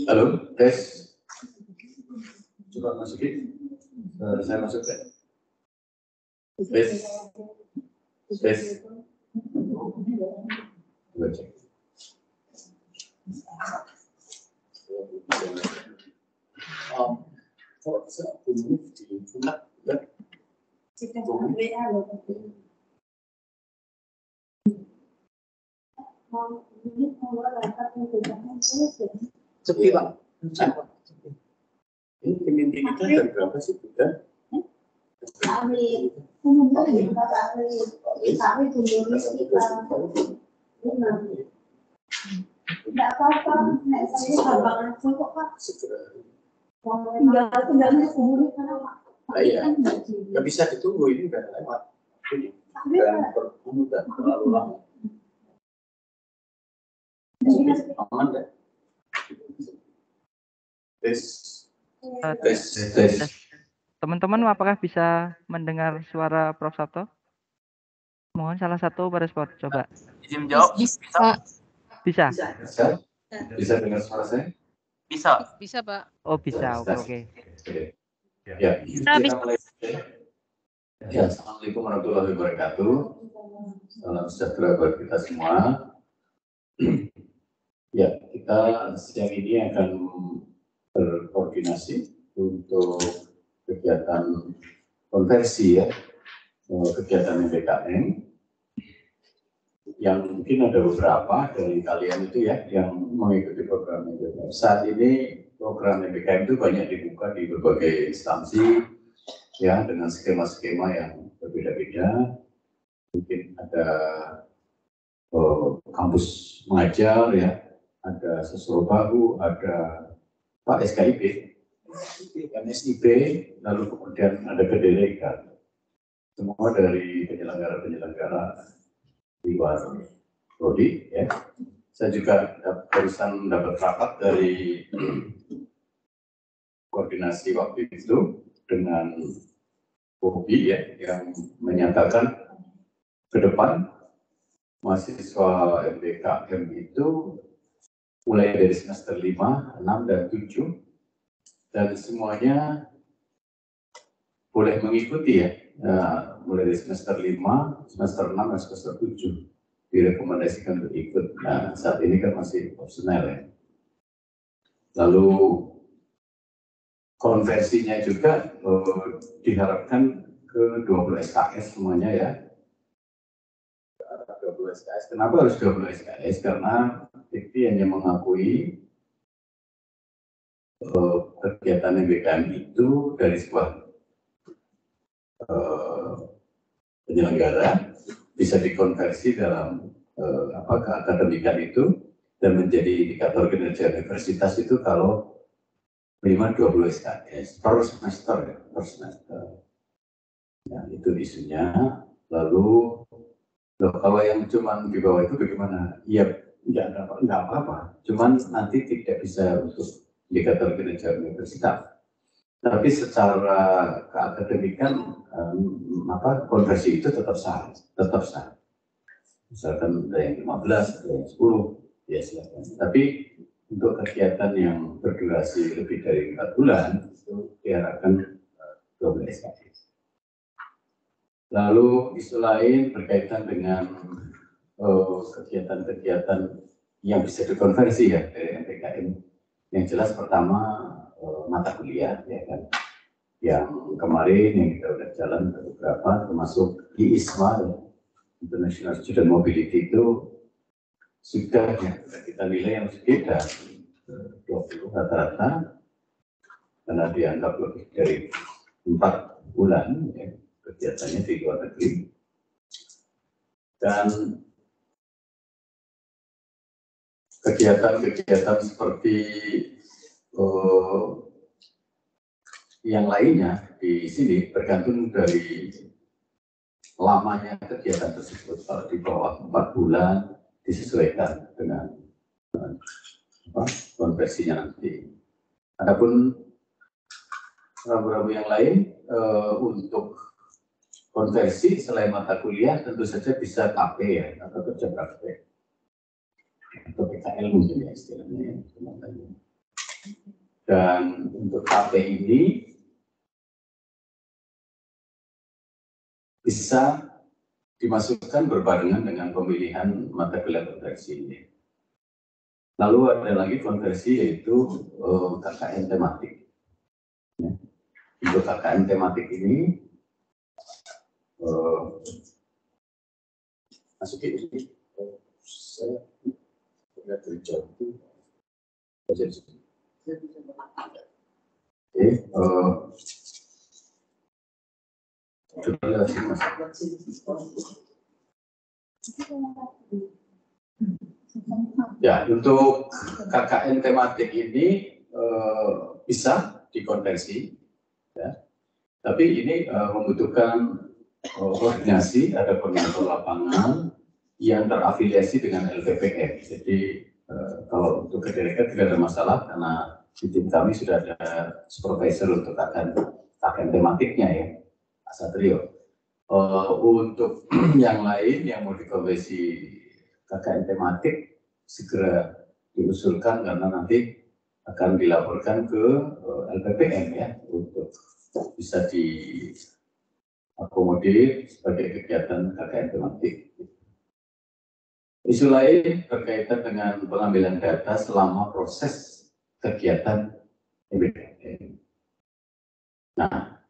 Halo, tes. Coba masukin. Saya masuk ya. Tes. Tes. Coba cek. Kok saya belum dibuka ya? Sepi Pak. Ini penginti kita dari berapa sih kita? Tidak apa-apa, saya sabar aja kok Pak. Tinggalnya sendiri karena Pak. Iya, nggak bisa ditunggu, ini udah lewat. Dan udah terlalu lama. Aman deh. Tes. Teman-teman, apakah bisa mendengar suara Prof. Sabto? Mohon salah satu berespon, coba. Izin jawab, bisa? Bisa? Bisa dengar suara saya? Bisa. Bisa, Pak. Oh, bisa. Oke. Ya, kita mulai. Ya, Assalamualaikum warahmatullahi wabarakatuh. Salam sejahtera buat kita semua. Ya, kita siang ini akan berkoordinasi untuk kegiatan konversi ya, kegiatan MBKM yang mungkin ada beberapa dari kalian itu ya yang mengikuti program MBKM. Saat ini program MBKM itu banyak dibuka di berbagai instansi ya dengan skema-skema yang berbeda-beda. Mungkin ada kampus mengajar ya, ada Sosro Baru, ada Pak SKIP, MSIP, lalu kemudian ada Kedeleka. Semua dari penyelenggara-penyelenggara di luar prodi ya. Saya juga barusan dapat rapat dari koordinasi waktu itu dengan Bobi ya yang menyatakan ke depan mahasiswa MBKM itu mulai dari semester 5, 6, dan 7 dan semuanya boleh mengikuti ya. Nah, mulai dari semester 5, semester 6, dan semester 7 direkomendasikan untuk ikut. Nah, saat ini kan masih opsional ya. Lalu konversinya juga diharapkan ke 20 SKS semuanya ya. 20 SKS. Kenapa harus 20 SKS? Karena Dikti hanya mengakui kegiatan MBKM itu dari sebuah penyelenggara bisa dikonversi dalam keakademikan itu dan menjadi indikator kinerja universitas itu kalau minimal 20 SKS per semester ya, per semester. Ya, itu isunya. Lalu kalau yang cuma di bawah itu bagaimana? Ya enggak apa-apa. Cuman nanti tidak bisa untuk indikator kinerja universitas. Tapi secara keakademikan konversi itu tetap sah. Misalkan ada yang 15, ada yang 10, ya silakan. Tapi untuk kegiatan yang berdurasi lebih dari 4 bulan itu diharapkan 12 SKS. Lalu isu lain berkaitan dengan kegiatan-kegiatan yang bisa dikonversi ya dari MBKM. Yang jelas pertama mata kuliah ya kan, yang kemarin yang kita udah jalan beberapa termasuk di ISMA International Student Mobility itu sudah ya, kita nilai yang sekitar 20 rata-rata karena dianggap lebih dari 4 bulan ya, kegiatannya di luar negeri. Dan kegiatan-kegiatan seperti yang lainnya di sini bergantung dari lamanya kegiatan tersebut. Kalau di bawah 4 bulan disesuaikan dengan konversinya nanti. Adapun rambu-rambu yang lain untuk konversi selain mata kuliah tentu saja bisa KP ya, atau kerja praktek. Atau PKL mungkin ya istilahnya. Dan untuk KP ini bisa dimasukkan berbarengan dengan pemilihan mata kuliah konversi ini. Lalu ada lagi konversi yaitu KKN tematik. Ya. Untuk KKN tematik ini masukin ini saya tidak terjauh itu baca di sini. Ya, untuk KKN tematik ini bisa dikonversi, ya. Tapi ini membutuhkan koordinasi, ada koordinator lapangan yang terafiliasi dengan LPPM. Jadi kalau untuk kederekan tidak ada masalah karena di tim kami sudah ada supervisor untuk KKN tematiknya ya, Pak Satrio. Untuk yang lain yang mau dikonversi KKN tematik segera diusulkan karena nanti akan dilaporkan ke LPPM ya untuk bisa diakomodir sebagai kegiatan KKN tematik. Isu lain berkaitan dengan pengambilan data selama proses kegiatan MBKM. Nah,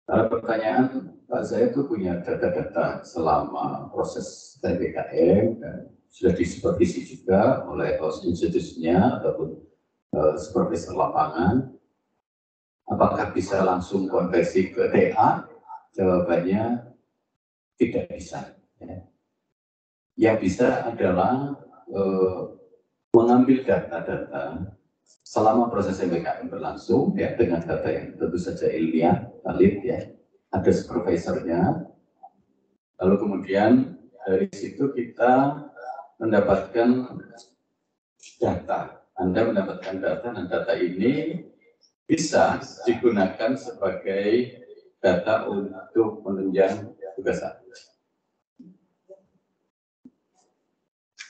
kalau pertanyaan Pak, saya tuh punya data-data selama proses MBKM dan sudah disupervisi juga oleh host institusinya ataupun supervisor lapangan. Apakah bisa langsung konversi ke TA? Jawabannya tidak bisa. Ya. Yang bisa adalah mengambil data-data selama proses MBKM berlangsung ya, dengan data yang tentu saja ilmiah, valid ya, ada supervisornya. Lalu kemudian dari situ kita mendapatkan data. Anda mendapatkan data dan data ini bisa digunakan sebagai data untuk menunjang tugas Anda.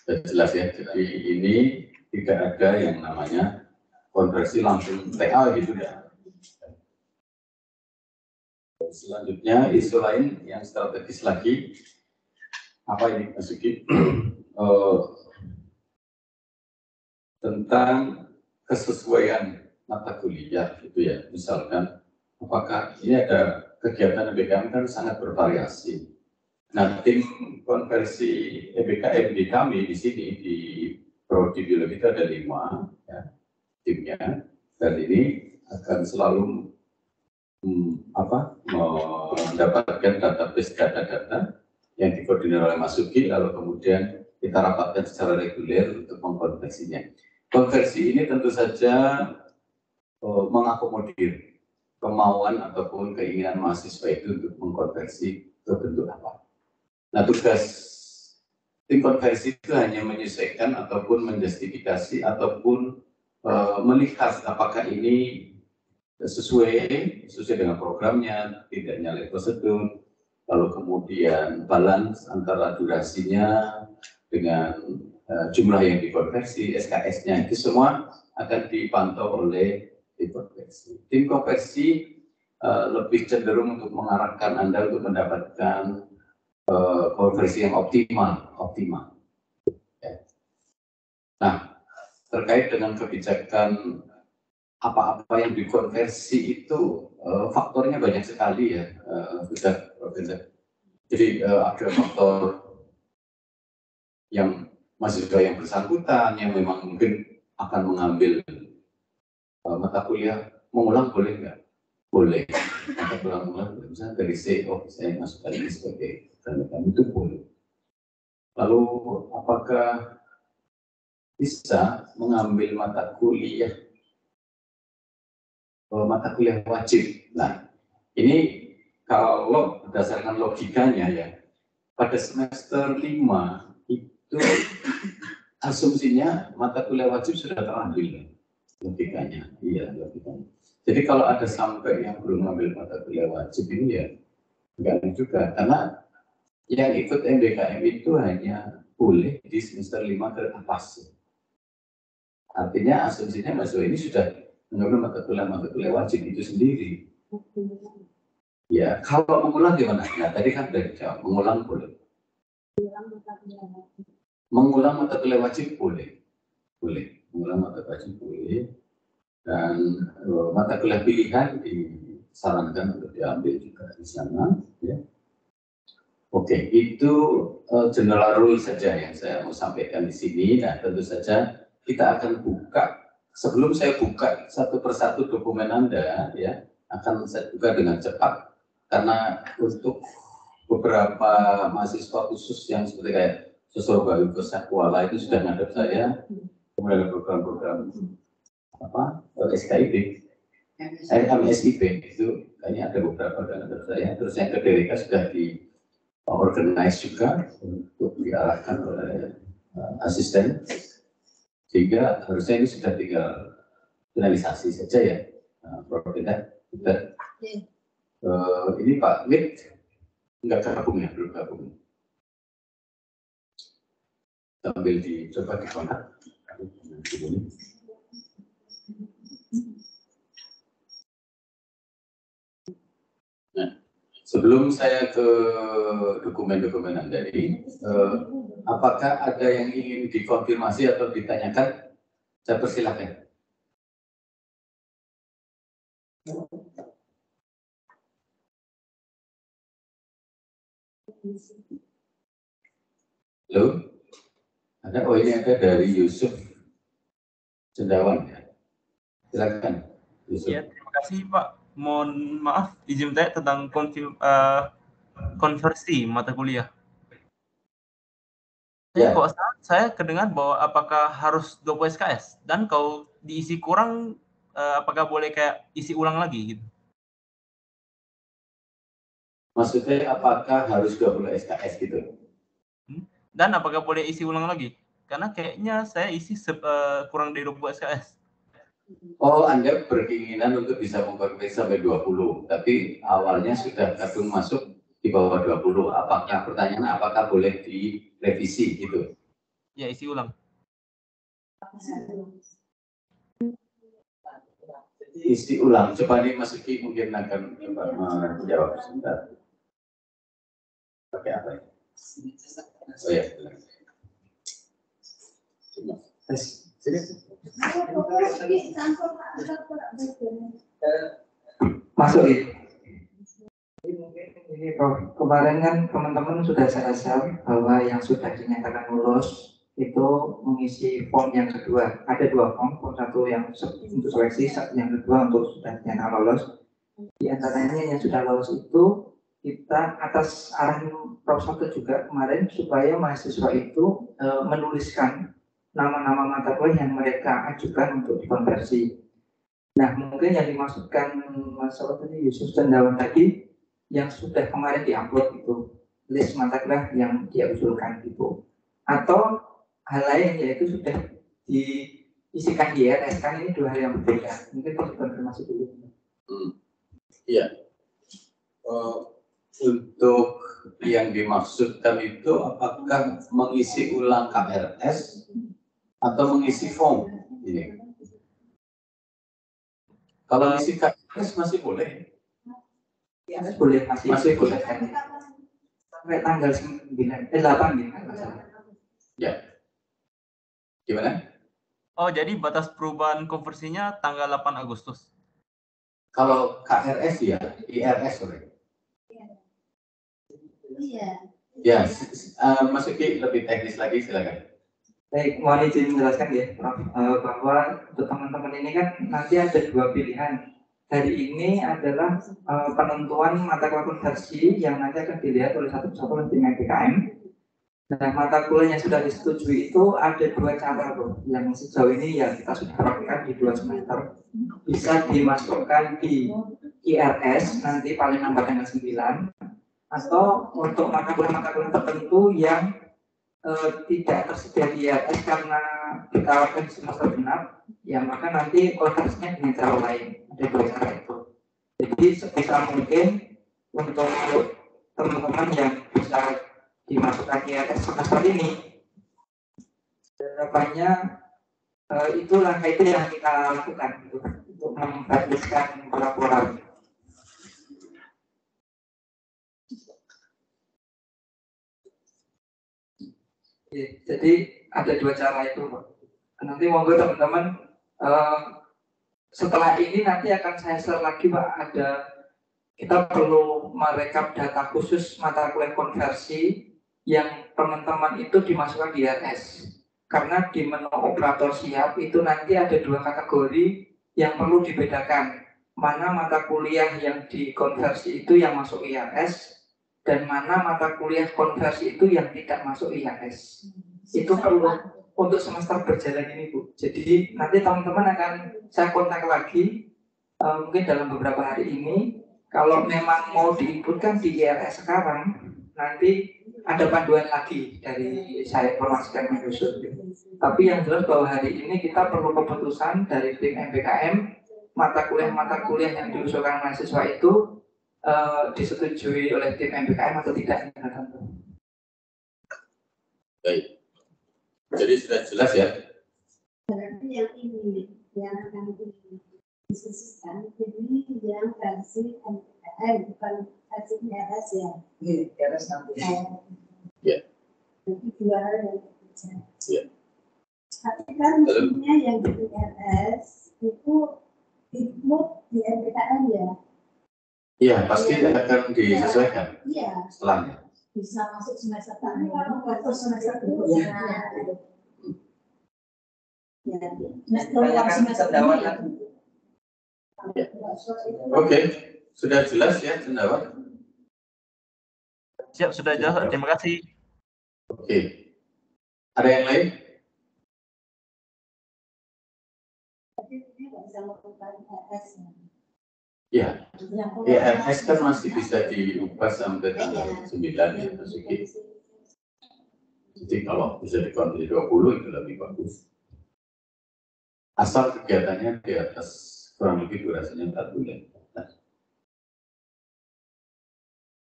Jelas ya, jadi ini tidak ada yang namanya konversi langsung TA gitu ya. Selanjutnya isu lain yang strategis lagi, apa ini masukin tentang kesesuaian mata kuliah gitu ya. Misalkan apakah ini ada kegiatan MBKM kan sangat bervariasi. Nah, tim konversi MBKM di kami di sini di Prodi Biologi itu ada 5 ya, timnya, dan ini akan selalu mendapatkan database data-data yang dikoordinir oleh Mas Sugi, lalu kemudian kita rapatkan secara reguler untuk mengkonversinya. Konversi ini tentu saja mengakomodir kemauan ataupun keinginan mahasiswa itu untuk mengkonversi ke bentuk apa. Nah, tugas tim konversi itu hanya menyesuaikan ataupun menjustifikasi ataupun melihat apakah ini sesuai dengan programnya, tidak nyalek prosedur, lalu kemudian balance antara durasinya dengan jumlah yang dikonversi, SKS-nya, itu semua akan dipantau oleh tim konversi. Tim konversi lebih cenderung untuk mengarahkan Anda untuk mendapatkan konversi yang optimal. Ya. Nah, terkait dengan kebijakan apa-apa yang dikonversi itu faktornya banyak sekali ya, Jadi ada faktor yang mahasiswa yang bersangkutan yang memang mungkin akan mengambil mata kuliah mengulang, boleh nggak? Boleh. Mata kuliah mengulang, misalnya dari CEO saya masukkan ini sebagai kami itu boleh. Lalu apakah bisa mengambil mata kuliah wajib? Nah, ini kalau berdasarkan logikanya ya, pada semester 5 itu asumsinya mata kuliah wajib sudah terambil. Logikanya, iya logikanya. Jadi kalau ada sampai yang belum mengambil mata kuliah wajib ini ya Enggak juga, karena yang ikut MBKM itu hanya boleh di semester 5 ke atas. Artinya asumsinya mahasiswa ini sudah menurut mata kuliah wajib itu sendiri. Ya, kalau mengulang gimana? Nah, tadi kan sudah dijawab, mengulang boleh. Mengulang mata kuliah wajib boleh. Boleh. Mengulang mata kuliah wajib boleh. Dan mata kuliah pilihan disarankan untuk diambil juga di sana. Ya. Oke, itu general rule saja yang saya mau sampaikan di sini. Nah, tentu saja kita akan buka. Sebelum saya buka satu persatu dokumen Anda, ya, akan saya buka dengan cepat. Karena untuk beberapa mahasiswa khusus yang seperti kayak Sosro Bayu Kosakuala itu sudah ngadep saya, kemudian ada program-program SKIP, MSIP itu kayaknya ada beberapa yang ngadep saya. Terus yang ke DWK sudah di organize juga untuk diarahkan oleh asisten, sehingga harusnya ini sudah tinggal finalisasi saja ya, Prof. Tidak. Ini Pak Wid nggak gabung ya, belum gabung. Sambil dicoba dikontak. Nah, sebelum saya ke dokumen-dokumen Anda ini, apakah ada yang ingin dikonfirmasi atau ditanyakan? Saya persilahkan. Halo? Ada? Oh, ini ada dari Yusuf Cendawan ya. Silakan, Yusuf. Ya, terima kasih Pak. Mohon maaf, izin saya tentang konversi mata kuliah. Ya. Kok saya kedengar bahwa apakah harus 20 SKS, dan kalau diisi kurang, apakah boleh kayak isi ulang lagi gitu? Maksudnya apakah harus 20 SKS gitu? Dan apakah boleh isi ulang lagi? Karena kayaknya saya isi kurang dari 20 SKS. Oh, Anda berkeinginan untuk bisa mengkonversi sampai 20, tapi awalnya sudah kadung masuk di bawah 20. Apakah pertanyaan apakah boleh direvisi gitu? Ya, isi ulang. Isi ulang. Coba nih Mas Uki mungkin akan coba menjawab sebentar. Pakai apa ya? Oh ya. Masuk ya. Mungkin ini Prof. Kemarin kan teman-teman sudah saya share bahwa yang sudah dinyatakan lulus itu mengisi form yang kedua. Ada dua form satu yang untuk seleksi, yang kedua untuk sudah dinyatakan lolos. Di antaranya yang sudah lolos itu kita atas arahan Prof. Soto juga kemarin supaya mahasiswa itu menuliskan nama-nama mata kuliah yang mereka ajukan untuk dikonversi. Nah, mungkin yang dimaksudkan Mas Soto tadi, Yusuf Cendawan tadi, yang sudah kemarin diupload itu list mata kuliah yang dia usulkan itu, atau hal lain yaitu sudah diisikan di IRS, kan ini dua hal yang berbeda. Mungkin harus konfirmasi dulu. Iya. Untuk yang dimaksudkan itu apakah mengisi ulang KRS atau mengisi form ini? Kalau mengisi KRS masih boleh. Ya, boleh masih boleh. Sampai tanggal 8 ya. Ya. Gimana? Oh, jadi batas perubahan konversinya tanggal 8 Agustus. Kalau KRS ya, IRS sorry. Iya. Ya, Mas Uki lebih teknis lagi silakan. Baik, mohon izin menjelaskan ya, Prof. Bahwa untuk teman-teman ini kan nanti ada dua pilihan. Hari ini adalah penentuan mata kuliah konversi yang nanti akan dilihat oleh satu-satu oleh tim MBKM. Nah, mata kuliah yang sudah disetujui itu ada dua cara, Bro. Yang sejauh ini ya kita sudah praktekkan di 2 semester. Bisa dimasukkan di IRS nanti paling lambat tanggal 9, atau untuk mata kuliah tertentu yang tidak tersedia di IRS karena ditawarkan di semester genap, ya maka nanti konversinya dengan cara lain. Ada dua cara itu. Jadi sebisa mungkin untuk teman-teman yang bisa dimasukkan IRS semester ini. Harapannya itu langkah itu yang kita lakukan untuk membataskan pelaporan. Jadi ada dua cara itu, Pak. Nanti monggo teman-teman setelah ini nanti akan saya share lagi, Pak. Kita perlu merekap data khusus mata kuliah konversi yang teman-teman itu dimasukkan di IRS. Karena di menu operator siap itu nanti ada dua kategori yang perlu dibedakan. Mana mata kuliah yang dikonversi itu yang masuk IRS, dan mana mata kuliah konversi itu yang tidak masuk IRS. Itu perlu untuk semester berjalan ini, Bu. Jadi nanti teman-teman akan saya kontak lagi mungkin dalam beberapa hari ini. Kalau memang mau diinputkan di IRS sekarang, nanti ada panduan lagi dari saya informasikan menyusul. Tapi yang jelas bahwa hari ini kita perlu keputusan dari tim MBKM mata kuliah yang diusulkan mahasiswa itu disetujui oleh tim MBKM atau tidak. Baik. Jadi sudah jelas ya. Berarti yang ini yang akan didiskusikan ini yang versi MBKM bukan versi IRS ya. IRS nanti. Ya. Jadi dua hal yang berbeda. Ya. Tapi kan mestinya yang di IRS itu input di MBKM ya. Iya, pasti akan disesuaikan Iya. setelahnya. Bisa masuk semester pertama atau semester berikutnya. Oke, sudah jelas ya cendawan? Siap, sudah jelas. Terima kasih. Oke. Ada yang lain? Ya, IRS kan masih bisa diubah sampai tanggal 9 ya, Mas Uki. Jadi kalau bisa dikonversi 20 itu lebih bagus. Asal kegiatannya di atas kurang lebih durasinya 4 bulan.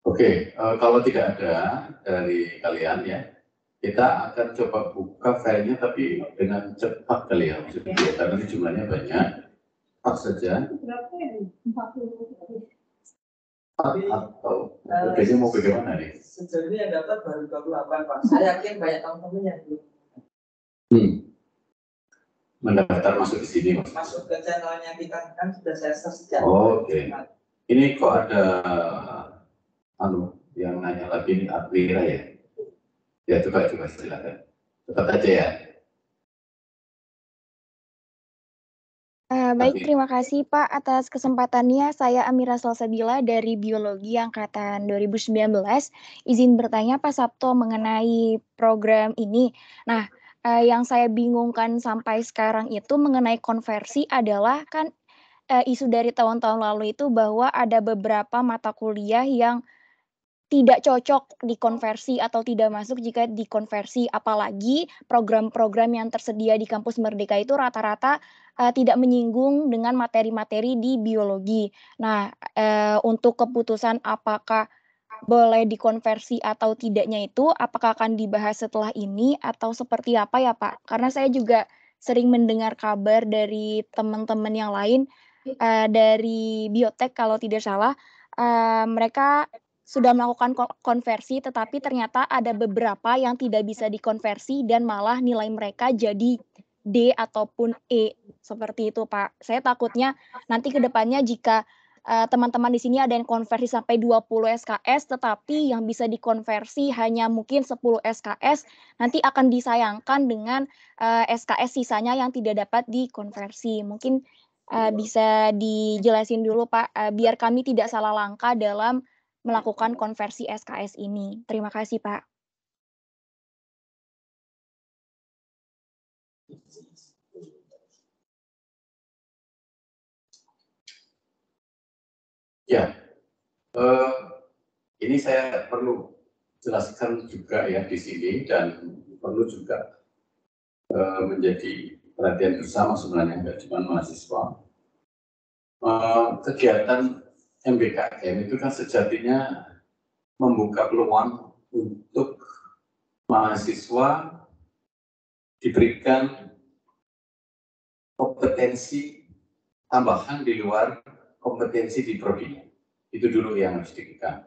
Oke, kalau tidak ada dari kalian ya, kita akan coba buka filenya tapi dengan cepat kali ya, maksudnya karena ini jumlahnya banyak. Pas saja. Atau kayaknya mau bagaimana nih? Sejauh ini yang dapat baru 28, Pak. Saya yakin banyak teman-teman yang belum mendaftar masuk ke sini, Mas. masuk ke channelnya kita kan sudah saya share sejak. Oke. Ini kok ada yang nanya lagi ini Adwira ya? Ya coba silakan. Tetap aja ya. Baik, terima kasih Pak atas kesempatannya. Saya Amira Salsabila dari Biologi Angkatan 2019. Izin bertanya Pak Sabto mengenai program ini. Nah, yang saya bingungkan sampai sekarang itu mengenai konversi adalah kan isu dari tahun-tahun lalu itu bahwa ada beberapa mata kuliah yang tidak cocok dikonversi atau tidak masuk jika dikonversi, apalagi program-program yang tersedia di kampus Merdeka itu rata-rata tidak menyinggung dengan materi-materi di biologi. Nah, untuk keputusan apakah boleh dikonversi atau tidaknya itu, apakah akan dibahas setelah ini atau seperti apa ya Pak? Karena saya juga sering mendengar kabar dari teman-teman yang lain dari biotek kalau tidak salah, mereka sudah melakukan konversi tetapi ternyata ada beberapa yang tidak bisa dikonversi dan malah nilai mereka jadi D ataupun E. Seperti itu Pak. Saya takutnya nanti ke depannya jika teman-teman di sini ada yang konversi sampai 20 SKS tetapi yang bisa dikonversi hanya mungkin 10 SKS, nanti akan disayangkan dengan SKS sisanya yang tidak dapat dikonversi. Mungkin bisa dijelasin dulu Pak, biar kami tidak salah langkah dalam melakukan konversi SKS ini. Terima kasih Pak. Ya, ini saya perlu jelaskan juga ya di sini dan perlu juga menjadi perhatian bersama sebenarnya, nggak cuma mahasiswa. Kegiatan MBKM itu kan sejatinya membuka peluang untuk mahasiswa diberikan kompetensi tambahan di luar kompetensi di prodi. Itu dulu yang harus diberikan.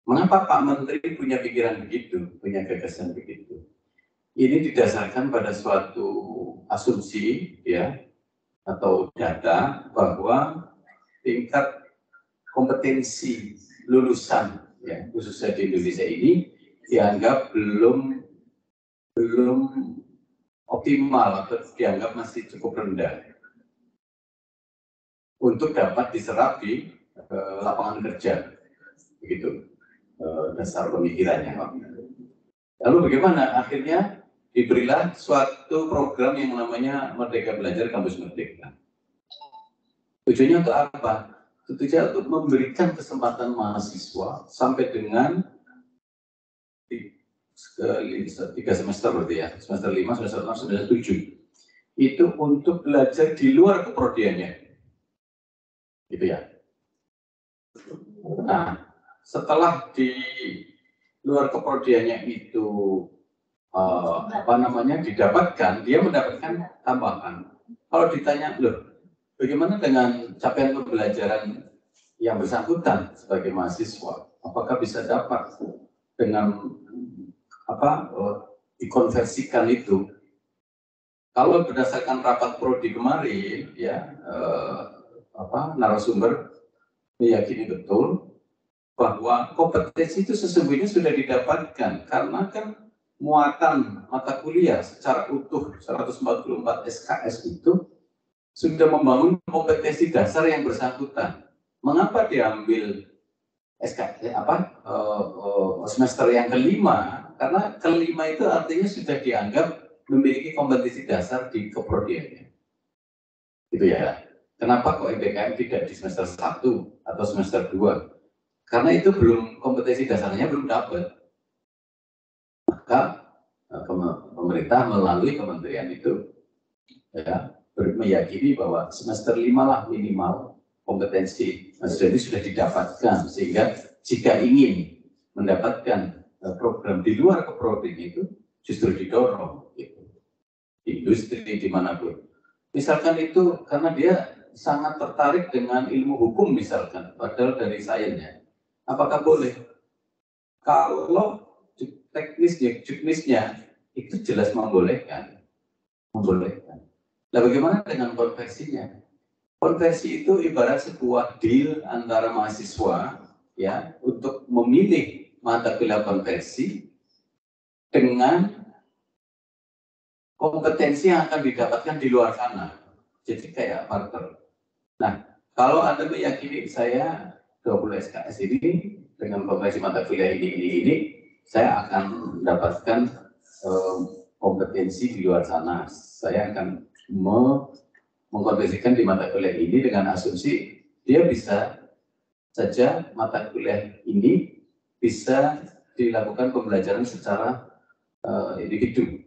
Mengapa Pak Menteri punya pikiran begitu, punya gagasan begitu? Ini didasarkan pada suatu asumsi, ya, atau data bahwa tingkat kompetensi lulusan, ya, khususnya di Indonesia ini dianggap belum optimal atau dianggap masih cukup rendah untuk dapat diserap di lapangan kerja, begitu dasar pemikirannya. Lalu bagaimana? Akhirnya diberilah suatu program yang namanya Merdeka Belajar Kampus Merdeka. Tujuannya untuk apa? Tujuannya untuk memberikan kesempatan mahasiswa sampai dengan 3 semester berarti ya, semester 5, semester 6, semester 7. Itu untuk belajar di luar keprodiannya. Gitu ya. Nah, setelah di luar keprodiannya itu didapatkan, dia mendapatkan tambahan. Kalau ditanya, loh, bagaimana dengan capaian pembelajaran yang bersangkutan sebagai mahasiswa? Apakah bisa dapat dengan dikonversikan itu? Kalau berdasarkan rapat prodi kemarin, ya, narasumber meyakini betul bahwa kompetensi itu sesungguhnya sudah didapatkan karena kan muatan mata kuliah secara utuh 144 SKS itu sudah membangun kompetensi dasar yang bersangkutan. Mengapa diambil semester yang kelima? Karena kelima itu artinya sudah dianggap memiliki kompetensi dasar di keprodiannya. Gitu ya. Kenapa kok MBKM tidak di semester 1 atau semester 2? Karena itu belum, kompetensi dasarnya belum dapat. Maka pemerintah melalui kementerian itu, ya, meyakini bahwa semester 5 lah minimal kompetensi mahasiswa itu sudah didapatkan, sehingga jika ingin mendapatkan program di luar keprodi itu justru didorong gitu. Di industri dimanapun. Misalkan itu karena dia sangat tertarik dengan ilmu hukum misalkan, padahal dari sainsnya. Apakah boleh? Kalau juknisnya itu jelas membolehkan. Nah, bagaimana dengan konversinya? Konversi itu ibarat sebuah deal antara mahasiswa, ya, untuk memilih mata kuliah konversi dengan kompetensi yang akan didapatkan di luar sana. Jadi kayak barter. Nah, kalau Anda meyakini saya 20 SKS ini dengan konversi mata kuliah ini, saya akan mendapatkan kompetensi di luar sana. Saya akan mengkonversikan di mata kuliah ini dengan asumsi dia bisa saja mata kuliah ini bisa dilakukan pembelajaran secara individu.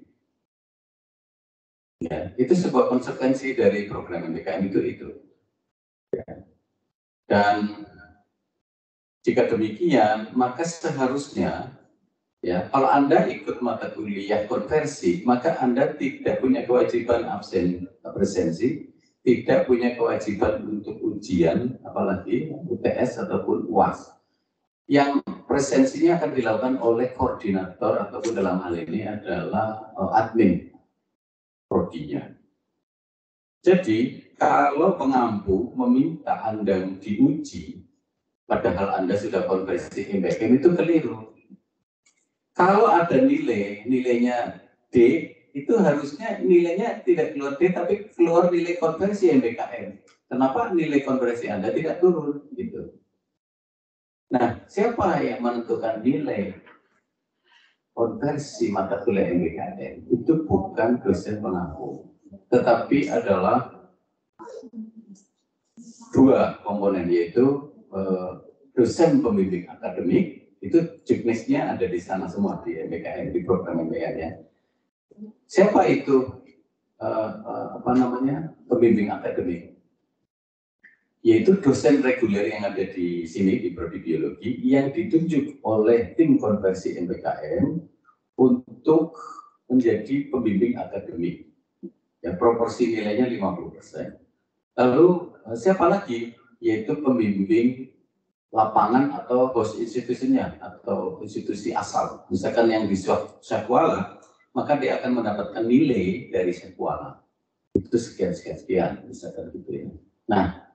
Ya, itu sebuah konsekuensi dari program MBKM itu. Ya. Dan jika demikian, maka seharusnya, ya, kalau Anda ikut mata kuliah konversi, maka Anda tidak punya kewajiban presensi, tidak punya kewajiban untuk ujian, apalagi UTS ataupun UAS. Yang presensinya akan dilakukan oleh koordinator ataupun dalam hal ini adalah admin prodinya. Jadi, kalau pengampu meminta Anda diuji, padahal Anda sudah konversi MBKM, itu keliru. Kalau ada nilainya D, itu harusnya nilainya tidak keluar D, tapi keluar nilai konversi MBKM. Kenapa nilai konversi Anda tidak turun? Gitu. Nah, siapa yang menentukan nilai konversi mata kuliah MBKM? Itu bukan dosen pengampu, tetapi adalah dua komponen, yaitu dosen pembimbing akademik, itu juknisnya ada di sana semua di MBKM, di program MBKM ya. Siapa itu pembimbing akademik? yaitu dosen reguler yang ada di sini di Prodi Biologi yang ditunjuk oleh tim konversi MBKM untuk menjadi pembimbing akademik. Ya, proporsi nilainya 50%. Lalu siapa lagi? Yaitu pembimbing lapangan atau host institusinya atau institusi asal. Misalkan yang di Sekolah, maka dia akan mendapatkan nilai dari Sekolah. Itu sekian, misalkan gitu ya. Nah,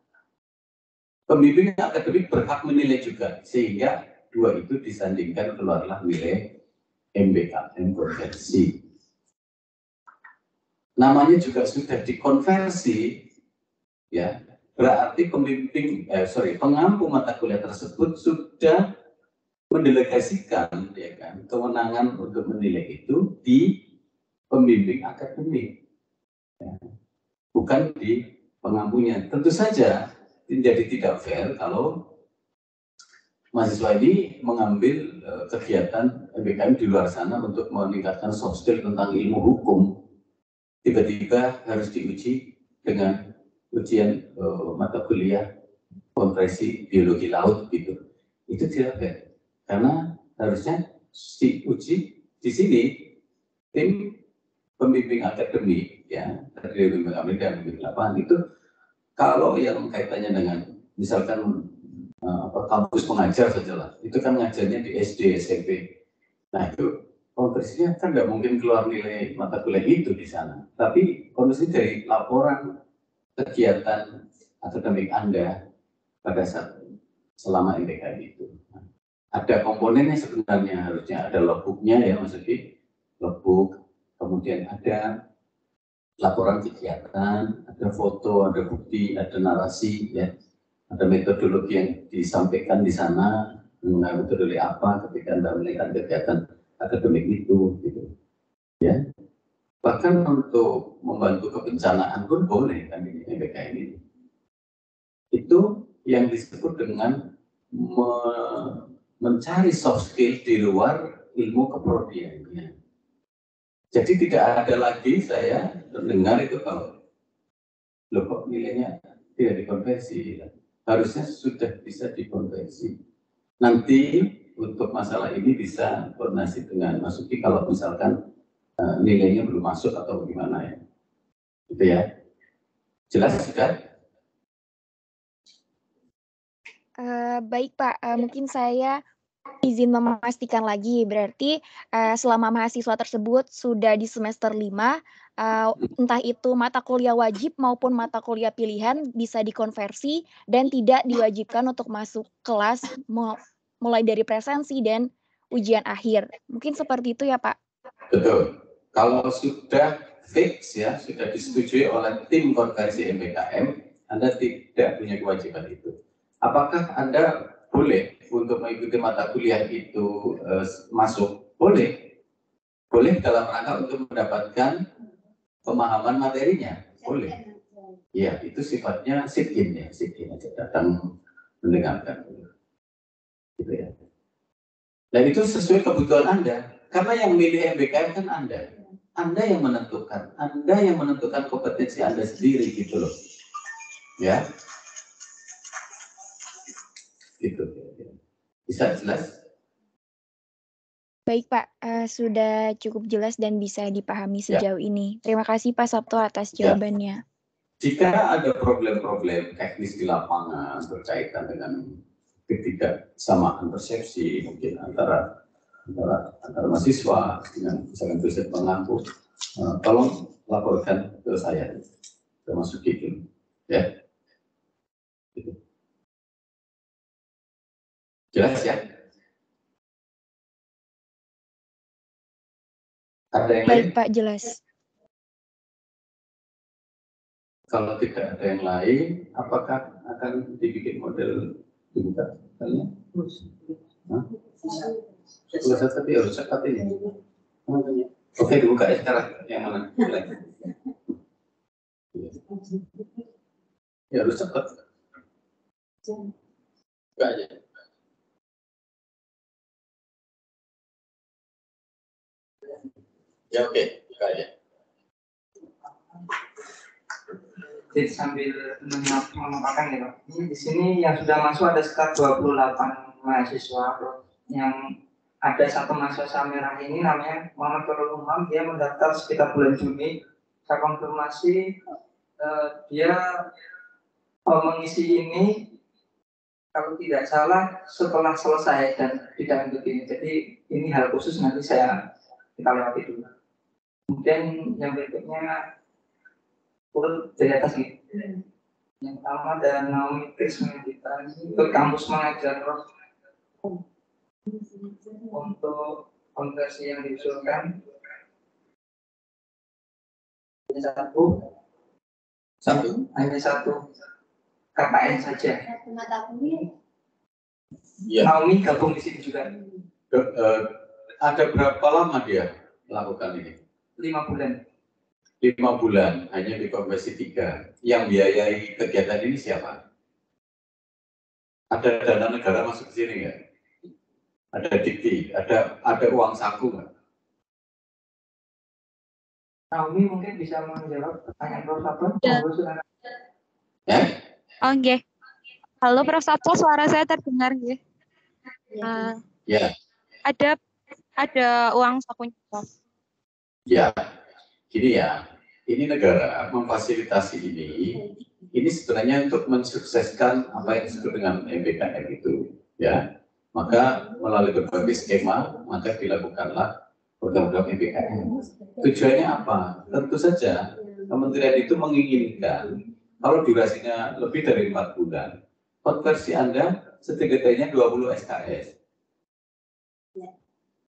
pembimbing akademik berhak menilai juga, sehingga dua itu disandingkan keluarlah nilai MBKM konversi. Namanya juga sudah dikonversi, ya. Berarti pengampu mata kuliah tersebut sudah mendelegasikan, ya kan, kewenangan untuk menilai itu di pembimbing akademik, ya. Bukan di pengampunya. Tentu saja menjadi tidak fair kalau mahasiswa ini mengambil kegiatan MBKM di luar sana untuk meningkatkan soft skill tentang ilmu hukum, tiba-tiba harus diuji dengan ujian mata kuliah konversi biologi laut gitu. Itu tidak fair. Karena harusnya diuji di sini tim pembimbing akademik, ya, dari pembimbing akademik dan pembimbing lapangan itu kalau yang kaitannya dengan misalkan kampus pengajar saja lah, itu kan ngajarnya di SD, SMP. Nah itu konversinya kan nggak mungkin keluar nilai mata kuliah itu di sana. Tapi konversi dari laporan kegiatan akademik Anda pada saat selama MBKM itu. Nah, ada komponennya sebenarnya, harusnya ada logbooknya ya maksudnya, logbook, kemudian ada laporan kegiatan, ada foto, ada bukti, ada narasi, ya, ada metodologi yang disampaikan di sana, mengenai metodologi apa ketika Anda melakukan kegiatan akademik itu, gitu, ya. Bahkan untuk membantu kebencanaan pun boleh kan ini MBKM ini. Itu yang disebut dengan mencari soft skill di luar ilmu keprodiannya. Jadi tidak ada lagi saya mendengar itu kalau loh kok nilainya tidak dikonversi. Harusnya sudah bisa dikonversi. Nanti untuk masalah ini bisa koordinasi dengan Mas Uki kalau misalkan nilainya belum masuk atau gimana ya. Gitu ya. Jelas sudah? Baik Pak, mungkin saya izin memastikan lagi, berarti selama mahasiswa tersebut sudah di semester 5, entah itu mata kuliah wajib maupun mata kuliah pilihan bisa dikonversi dan tidak diwajibkan untuk masuk kelas mulai dari presensi dan ujian akhir. Mungkin seperti itu ya Pak? Betul. Kalau sudah fix ya, sudah disetujui oleh tim konversi MBKM, Anda tidak punya kewajiban itu. Apakah Anda boleh untuk mengikuti mata kuliah itu masuk? Boleh. Boleh dalam rangka untuk mendapatkan pemahaman materinya. Boleh. Ya, itu sifatnya sit-in ya, sit-in aja, datang mendengarkan. Gitu ya. Dan itu sesuai kebutuhan Anda. Karena yang milih MBKM kan Anda. Anda yang menentukan kompetensi Anda sendiri gitu loh. Ya. Gitu. Bisa jelas? Baik Pak, sudah cukup jelas dan bisa dipahami sejauh ini. Terima kasih Pak Sabto atas jawabannya. Jika ada problem-problem teknis di lapangan berkaitan dengan ketidaksamaan persepsi mungkin antara mahasiswa dengan misalkan dosen pengampu, tolong laporkan ke saya, termasuk itu, ya. Gitu. Jelas ya? Ada yang baik lain? Pak, jelas. Kalau tidak ada yang lain, apakah akan dibikin model dibuka? Selesai tapi harus cepat ini. Oke, dibuka ya sekarang. Yang mana? Ya harus cepat. Buka aja. Ya oke, buka aja. Jadi sambil memaparkan ya Pak. Ini di sini yang sudah masuk ada sekitar 28 mahasiswa yang ada satu mahasiswa merah ini namanya Muhammad Korul Umam, dia mendaftar sekitar bulan Juni. Saya konfirmasi dia mengisi ini kalau tidak salah setelah selesai dan tidak untuk ini. Jadi ini hal khusus nanti kita lewati dulu. Kemudian yang berikutnya urut dari atas nih. Yang pertama ada Naomi Krismedita ke kampus mengajar roh untuk konversi yang diusulkan hanya satu KKN saja. Mata kuliah. Ya. Naomi gabung di sini juga. Ada berapa lama dia melakukan ini? 5 bulan. 5 bulan, hanya di konversi 3. Yang biayai kegiatan ini siapa? Ada dana negara masuk ke sini nggak? Ada dikti, ada uang saku nggak? Naomi mungkin bisa menjawab pertanyaan Prof. Sabto. Ya? Oh, nggih. Halo Prof. Sabto, suara saya terdengar nggih? Ya. Ada uang sakunya, Prof. Ya. Gini ya, ini negara memfasilitasi ini sebenarnya untuk mensukseskan apa yang disebut dengan MBKM itu, ya. Maka melalui berbagai skema, maka dilakukanlah program-program MBKM. Tujuannya apa? Tentu saja kementerian itu menginginkan kalau durasinya lebih dari 4 bulan, konversi Anda setidaknya 20 SKS.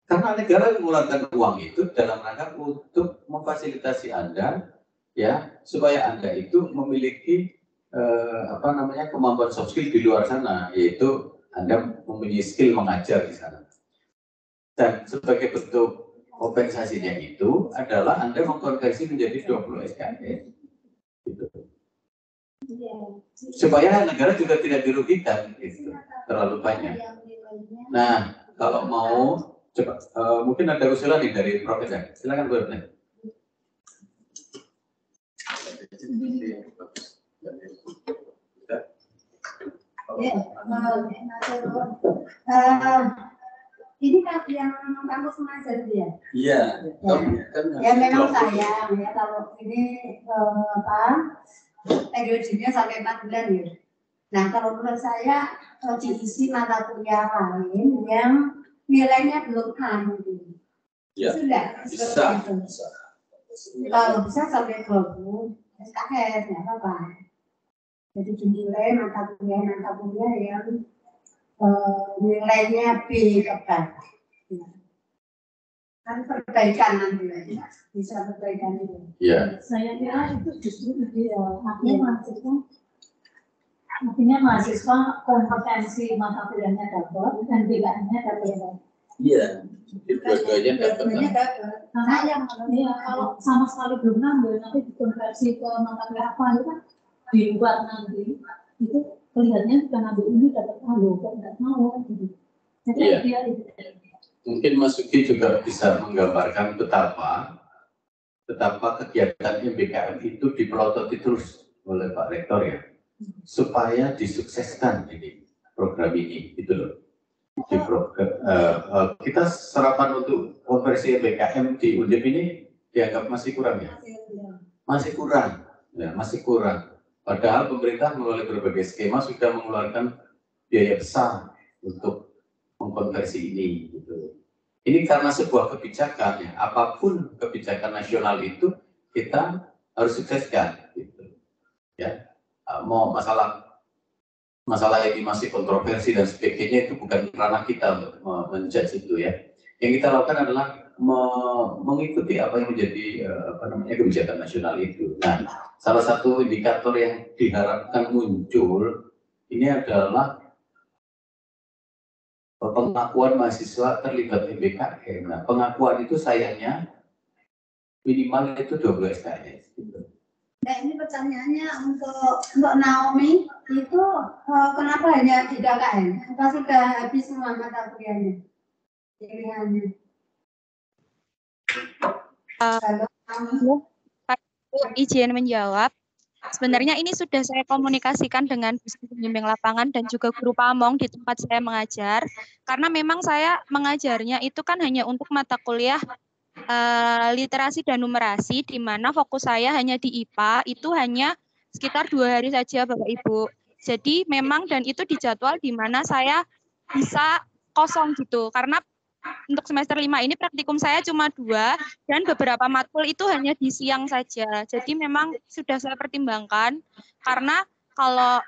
Karena negara mengeluarkan uang itu dalam rangka untuk memfasilitasi Anda, ya, supaya Anda itu memiliki kemampuan soft skill di luar sana, yaitu Anda mempunyai skill mengajar di sana. Dan sebagai bentuk kompensasinya itu adalah Anda mengkonversi menjadi 20 SKS. Gitu. Supaya negara juga tidak dirugikan, gitu, terlalu banyak. Nah, kalau mau coba, mungkin ada usulan nih dari Profesor. Silakan Bu Retno. Ini kan yang kampus mengajar dia. Iya. Ya memang sayang ya kalau ini periodenya sampai 4 bulan ya. Nah kalau menurut saya diisi mata kuliah lain yang nilainya belum gitu. Ya. Sudah. Bisa. Kalau bisa sampai 20 SKS nggak apa-apa. Jadi dinilai mata kuliah yang nilainya B ketat. Kan perbaikan nanti bisa perbaikan itu. Ya. Saya kira itu justru artinya mahasiswa kompetensi mata kuliahnya dapat dan nilainya dapat. Iya. Dua-duanya dapat. Karena kalau sama sekali belum ngambil nanti dikonversi ke mata kuliah apa itu kan di luar nanti itu kelihatannya kita ngambil ini dapat malu, kok nggak mau gitu. Jadi dia itu. Mungkin Mas Suki juga bisa menggambarkan betapa kegiatan MBKM itu dipelototi terus oleh Pak Rektor ya, supaya disukseskan ini program ini, gitu loh. Di program, kita serapan untuk konversi MBKM di Undip ini dianggap masih kurang ya? Masih kurang. Padahal pemerintah melalui berbagai skema sudah mengeluarkan biaya besar untuk mengkonversi ini. Gitu. Ini karena sebuah kebijakan, ya. Apapun kebijakan nasional itu kita harus sukseskan. Gitu. Ya. Mau masalah ini masih kontroversi dan sebagainya itu bukan ranah kita untuk menjudge itu ya. Yang kita lakukan adalah mengikuti apa yang menjadi kebijakan nasional itu. Nah, salah satu indikator yang diharapkan muncul ini adalah pengakuan mahasiswa terlibat MBKM. Nah, pengakuan itu sayangnya minimal itu 12 SKS. Gitu. Nah, ini pertanyaannya untuk Naomi itu kenapa hanya di KKN? Apa sudah habis semua mata kuliahnya? Pilihannya. Halo, izin menjawab. Sebenarnya ini sudah saya komunikasikan dengan dosen pembimbing lapangan dan juga guru pamong di tempat saya mengajar. Karena memang saya mengajarnya itu kan hanya untuk mata kuliah literasi dan numerasi, di mana fokus saya hanya di IPA, itu hanya sekitar 2 hari saja Bapak Ibu. Jadi memang dan itu dijadwal di mana saya bisa kosong gitu. Karena untuk semester 5 ini praktikum saya cuma 2 dan beberapa matkul itu hanya di siang saja. Jadi memang sudah saya pertimbangkan karena kalau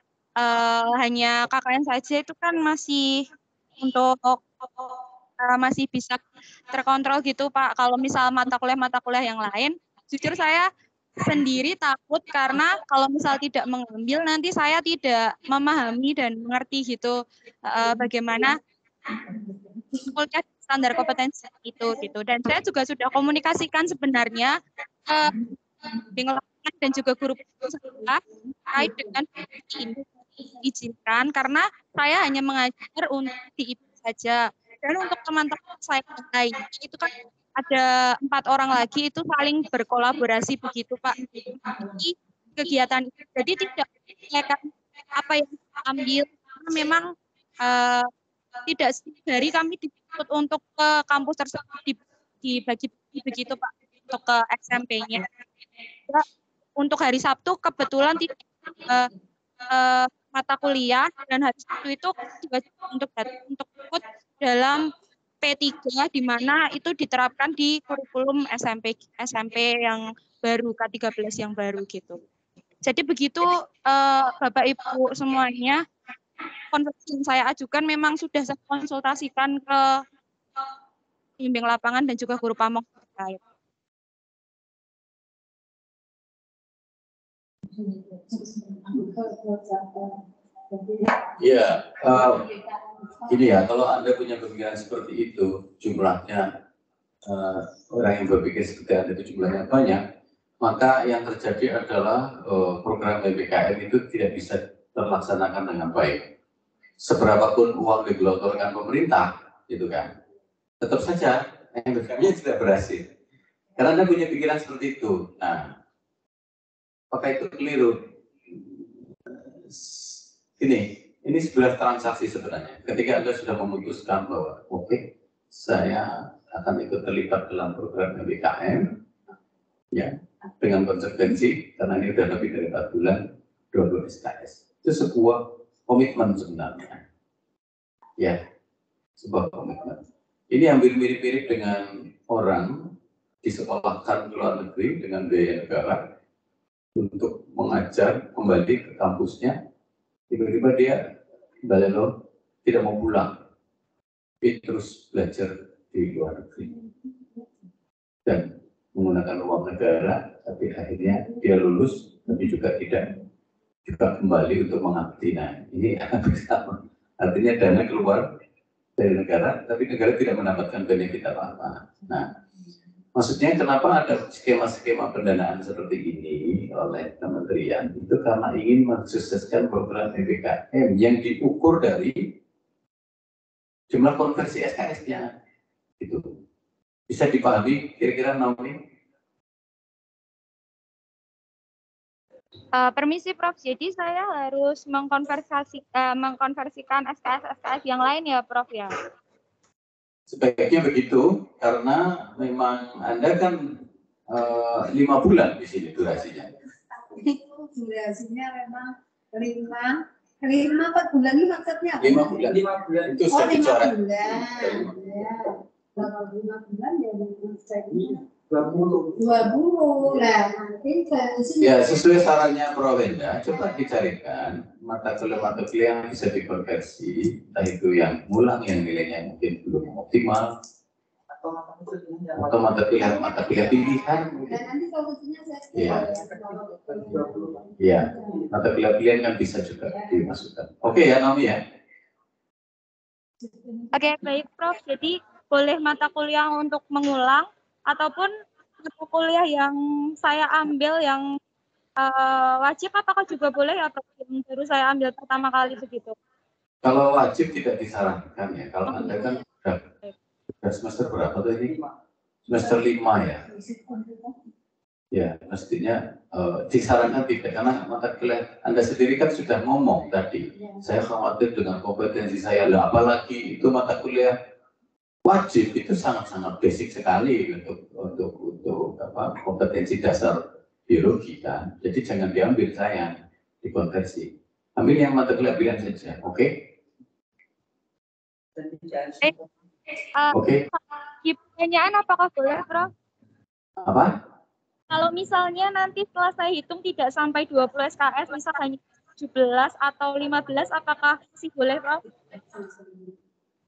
hanya KKN saja itu kan masih untuk masih bisa terkontrol gitu Pak. Kalau misal mata kuliah yang lain, jujur saya sendiri takut karena kalau misal tidak mengambil nanti saya tidak memahami dan mengerti gitu bagaimana kuliah standar kompetensi itu gitu. Dan saya juga sudah komunikasikan sebenarnya dengan dan juga guru saya terkait dengan ini diizinkan karena saya hanya mengajar untuk di IPA saja. Dan untuk teman-teman saya lain itu kan ada 4 orang lagi itu saling berkolaborasi begitu Pak di kegiatan itu. Jadi tidak menyelesaikan apa yang ambil karena memang tidak setiap hari kami dituntut untuk ke kampus tersebut dibagi begitu Pak untuk ke SMP-nya. Untuk hari Sabtu kebetulan tidak mata kuliah dan hari Sabtu itu juga untuk ikut dalam P3 di mana itu diterapkan di kurikulum SMP yang baru K13 yang baru gitu. Jadi begitu Bapak Ibu semuanya, konversi yang saya ajukan memang sudah saya konsultasikan ke pembimbing lapangan dan juga guru pamong terkait. Ya, ini ya, kalau Anda punya pemikiran seperti itu, jumlahnya orang yang berpikir seperti Anda itu jumlahnya banyak, maka yang terjadi adalah program PPKM itu tidak bisa terlaksanakan dengan baik. Seberapapun uang digelontorkan pemerintah, gitu kan, tetap saja PPKM-nya tidak berhasil. Karena Anda punya pikiran seperti itu. Nah, apakah itu keliru? Ini sebuah transaksi sebenarnya. Ketika Anda sudah memutuskan bahwa oke, saya akan ikut terlibat dalam program PPKM, ya, dengan konsekuensi, karena ini sudah lebih dari 4 bulan, 20 SKS. Itu sebuah komitmen sebenarnya. Ya, sebuah komitmen. Ini hampir mirip-mirip dengan orang disekolahkan ke luar negeri dengan biaya negara untuk mengajar kembali ke kampusnya. Tiba-tiba dia kembali loh, tidak mau pulang, dia terus belajar di luar negeri dan menggunakan uang negara, tapi akhirnya dia lulus, tapi juga tidak juga kembali untuk mengabdi. Nah, ini artinya dana keluar dari negara, tapi negara tidak mendapatkan benefit apa-apa. Nah, maksudnya kenapa ada skema-skema pendanaan seperti ini oleh kementerian itu karena ingin mensukseskan program PPKM yang diukur dari jumlah konversi SKS-nya. Itu bisa dipahami kira-kira Naomi? Permisi Prof, jadi saya harus mengkonversikan SKS yang lain ya Prof ya? Sebaiknya begitu, karena memang Anda kan 5 bulan di sini durasinya. Itu durasinya memang 5 bulan ini maksudnya? 5 bulan. Itu sudah 5 bulan. Ya. Kalau 5 bulan ya maksudnya 20. Nah, nanti ya sesuai sarannya Prof. Wenda, coba dicarikan mata kuliah yang bisa dikonversi, entah itu yang ulang yang nilainya mungkin belum optimal, atau mata kuliah pilihan. nanti solusinya saya ya, mata kuliah pilihan kan bisa juga dimasukkan. Oke ya Naomi ya. Oke, baik Prof. Jadi boleh mata kuliah untuk mengulang ataupun mata kuliah yang saya ambil yang wajib apakah juga boleh ya Prof? Yang baru saya ambil pertama kali begitu. Kalau wajib tidak disarankan ya. Kalau Anda kan sudah semester berapa tuh ini? Semester 5 ya. Ya, mestinya disarankan tidak, karena mata kuliah Anda sendiri kan sudah ngomong tadi, saya khawatir dengan kompetensi saya, lah apalagi itu mata kuliah wajib, itu sangat-sangat basic sekali untuk apa, kompetensi dasar biologi kan, jadi jangan diambil saya, dikonversi, ambil yang mata kuliah pilihan saja, oke? Oke? Pertanyaan apakah boleh, Prof? Apa? Kalau misalnya nanti setelah saya hitung tidak sampai 20 SKS, misal hanya 17 atau 15, apakah masih boleh, Prof?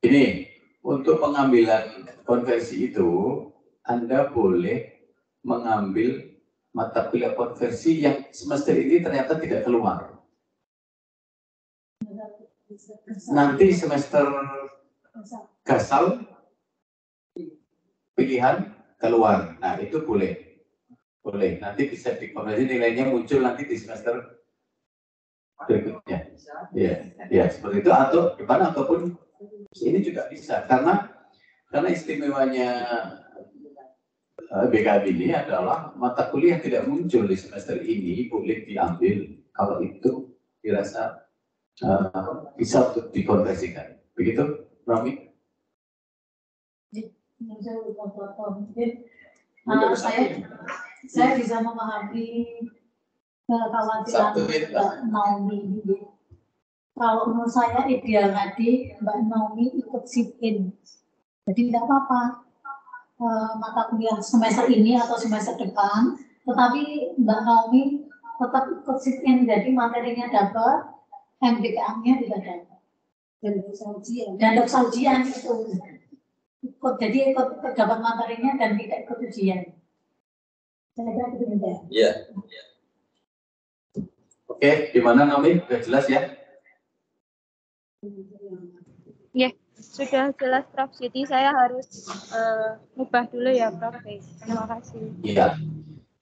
Ini, untuk pengambilan konversi itu, Anda boleh mengambil mata kuliah konversi yang semester ini ternyata tidak keluar. Nanti semester gasal, pilihan keluar. Nah, itu boleh. Boleh, nanti bisa dikonversi, nilainya muncul nanti di semester berikutnya. Ya, seperti itu, atau depan ataupun ini juga bisa, karena istimewanya BKB ini adalah mata kuliah yang tidak muncul di semester ini boleh diambil kalau itu dirasa bisa untuk dikonversikan. Begitu, Rami? Mungkin saya bisa memahami kekhawatiran Mbak Naomi. Kalau menurut saya ideal tadi Mbak Naomi ikut sit-in. Jadi tidak apa-apa mata kuliah semester ini atau semester depan, tetapi Mbak Naomi tetap ikut sit-in. Jadi materinya dapat, MBKM-nya juga dapat. Dan dosa ujian itu. Jadi ikut dapat materinya dan tidak ikut ujian. Saya kira itu demikian. Iya. Oke, gimana Naomi? Sudah jelas ya? Ya, sudah jelas, Prof. Jadi saya harus ubah dulu ya, Prof. Terima kasih. Iya.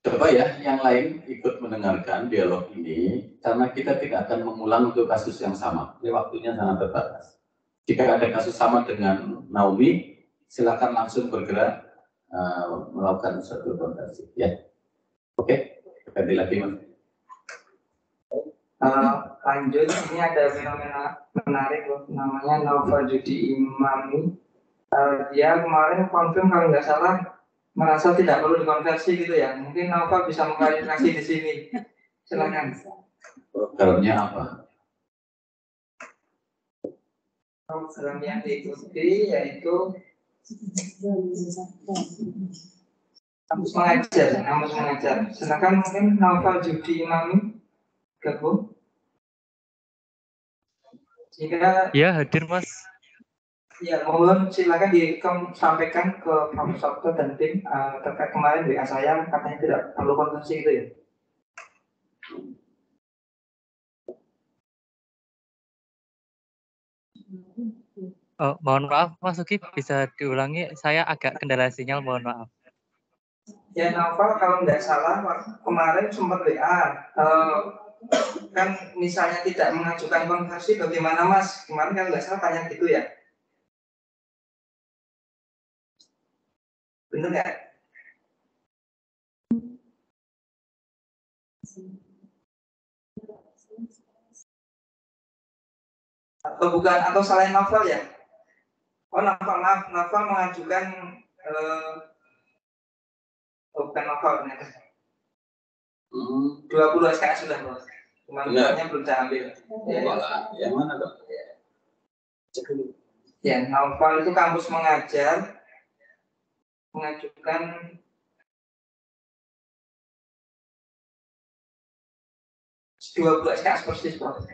Coba ya, yang lain ikut mendengarkan dialog ini, karena kita tidak akan mengulang untuk kasus yang sama. Ini waktunya sangat terbatas. Jika ada kasus sama dengan Naomi, silakan langsung bergerak melakukan suatu konversi. Ya, oke. Ganti lagi, Mas. Lanjut, ini ada fenomena menarik loh, namanya Nova Judi Imami. Dia kemarin konfirm kalau nggak salah merasa tidak perlu dikonversi gitu ya. Mungkin Nova bisa mengklarifikasi di sini. Silakan. Programnya apa? Program yang diikuti yaitu kampus mengajar. Silakan mungkin Nova Judi Imami gabung. Jika ya hadir Mas. Ya, mohon silakan disampaikan ke Prof. Sabto dan tim terkait kemarin WA saya katanya tidak perlu konversi gitu ya. Oh, mohon maaf Mas Uki, bisa diulangi, saya agak kendala sinyal, mohon maaf. Ya Naufal, kalau nggak salah kemarin sempat WA kan misalnya tidak mengajukan konversi bagaimana Mas? Kemarin kan nggak salah tanya gitu ya. Benar nggak? Atau bukan, atau selain novel ya? Oh novel mengajukan bukan novel ternyata. 20 SKS sudah Bos. Cuma novelnya belum saya ambil. Yang mana dong? Ya, novel itu kampus mengajar mengajukan 20 SKS persis Bos.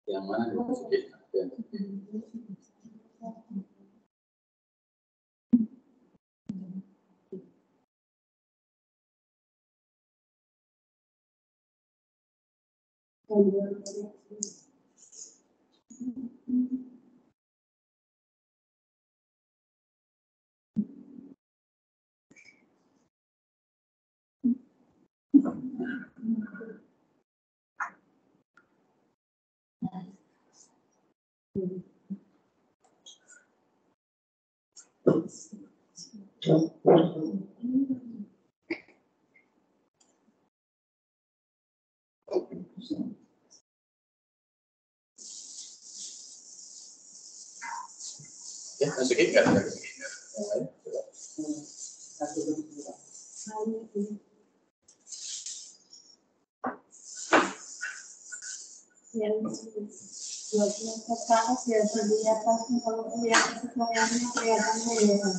Yang mana dulu sedikit? Ya, sedikit nggak? Yang buatnya PKS ya di atasnya, kalau yang sesuaiannya kelihatannya ya.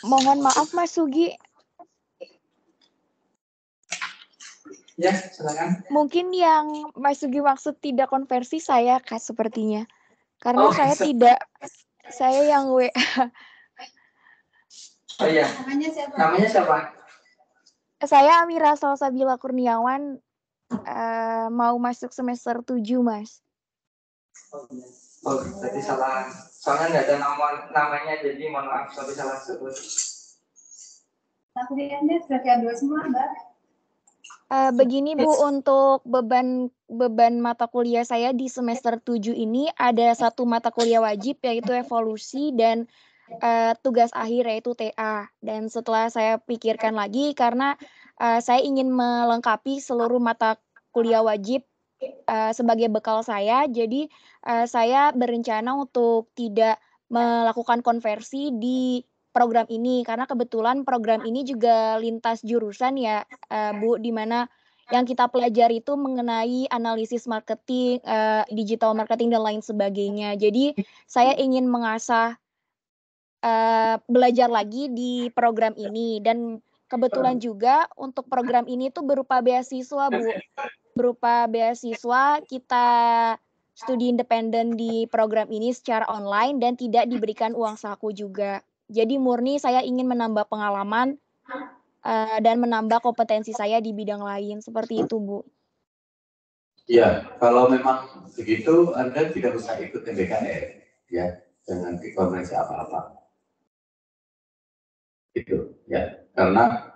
Mohon maaf Mas Sugi. Ya, silakan. Mungkin yang Mas Sugi maksud tidak konversi saya Kak sepertinya. Karena Oh, saya tidak, saya yang WA. Oh iya. Namanya siapa? Saya Amira Salsabila Kurniawan, mau masuk semester 7, Mas. Oh, berarti salah. Soalnya nggak ada namanya, jadi mohon maaf tapi salah sebut. Tapi Anda sudah diambil semua, Mbak? Begini Bu, untuk beban mata kuliah saya di semester 7 ini ada satu mata kuliah wajib yaitu evolusi dan tugas akhir yaitu TA. Dan setelah saya pikirkan lagi karena saya ingin melengkapi seluruh mata kuliah wajib sebagai bekal saya, jadi saya berencana untuk tidak melakukan konversi di program ini karena kebetulan program ini juga lintas jurusan ya Bu, di mana yang kita pelajari itu mengenai analisis marketing, digital marketing dan lain sebagainya. Jadi saya ingin mengasah belajar lagi di program ini dan kebetulan juga untuk program ini tuh berupa beasiswa Bu. Berupa beasiswa kita studi independen di program ini secara online dan tidak diberikan uang saku juga. Jadi murni saya ingin menambah pengalaman dan menambah kompetensi saya di bidang lain. Seperti itu Bu. Ya, kalau memang begitu Anda tidak usah ikut MBKM, ya, jangan konversi apa-apa. Itu, ya, karena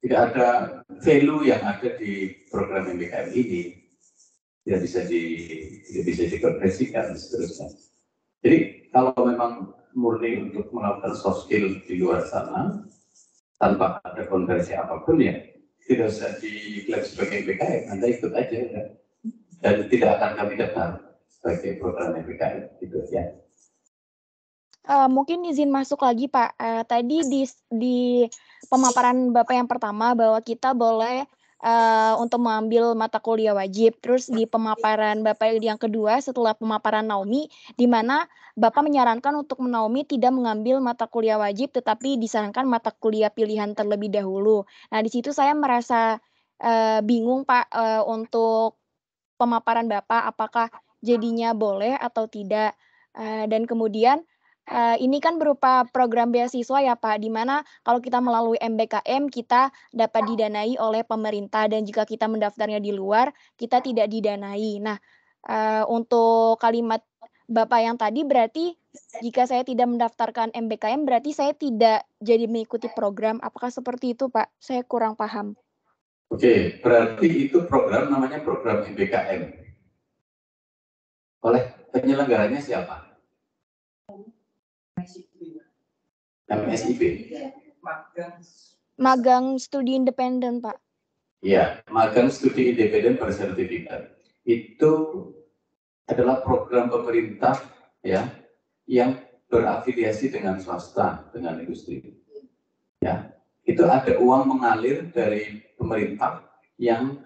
tidak ada value yang ada di program MBKM ini tidak bisa dikonversikan seterusnya. Jadi kalau memang murni untuk melakukan soft skill di luar sana tanpa ada konversi apapun ya tidak usah diklaim sebagai MBKM, Anda ikut aja ya. Dan tidak akan kami daftar sebagai program MBKM gitu ya. Mungkin izin masuk lagi Pak. Tadi di pemaparan Bapak yang pertama bahwa kita boleh untuk mengambil mata kuliah wajib. Terus di pemaparan Bapak yang kedua setelah pemaparan Naomi, di mana Bapak menyarankan untuk Naomi tidak mengambil mata kuliah wajib, tetapi disarankan mata kuliah pilihan terlebih dahulu. Nah di situ saya merasa bingung Pak untuk pemaparan Bapak, apakah jadinya boleh atau tidak. Dan kemudian ini kan berupa program beasiswa ya Pak, di mana kalau kita melalui MBKM kita dapat didanai oleh pemerintah dan jika kita mendaftarnya di luar kita tidak didanai. Nah, untuk kalimat Bapak yang tadi berarti jika saya tidak mendaftarkan MBKM berarti saya tidak jadi mengikuti program. Apakah seperti itu Pak? Saya kurang paham. Oke, berarti itu program namanya program MBKM. Oleh penyelenggaranya siapa? MSIP. Magang studi independen, Pak. Iya, magang studi independen bersertifikat. Itu adalah program pemerintah ya yang berafiliasi dengan swasta, dengan industri. Ya, itu ada uang mengalir dari pemerintah yang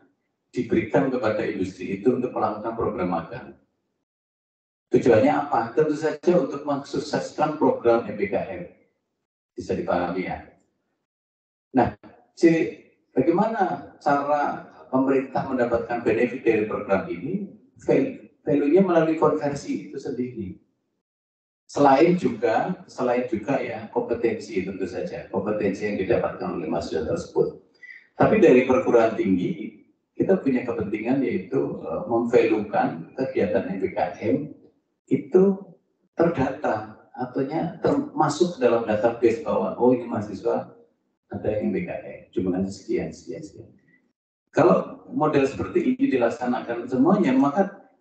diberikan kepada industri itu untuk melakukan program magang. Tujuannya apa? Tentu saja untuk mensukseskan program MBKM. Bisa dipahami ya. Nah, jadi bagaimana cara pemerintah mendapatkan benefit dari program ini? Value-nya melalui konversi itu sendiri. Selain juga ya kompetensi tentu saja, kompetensi yang didapatkan oleh mahasiswa tersebut. Tapi dari perguruan tinggi kita punya kepentingan yaitu memvaluekan kegiatan MBKM itu terdata, artinya termasuk dalam database bahwa oh ini mahasiswa ada yang MBKM, jumlahnya sekian. Kalau model seperti ini dilaksanakan semuanya, maka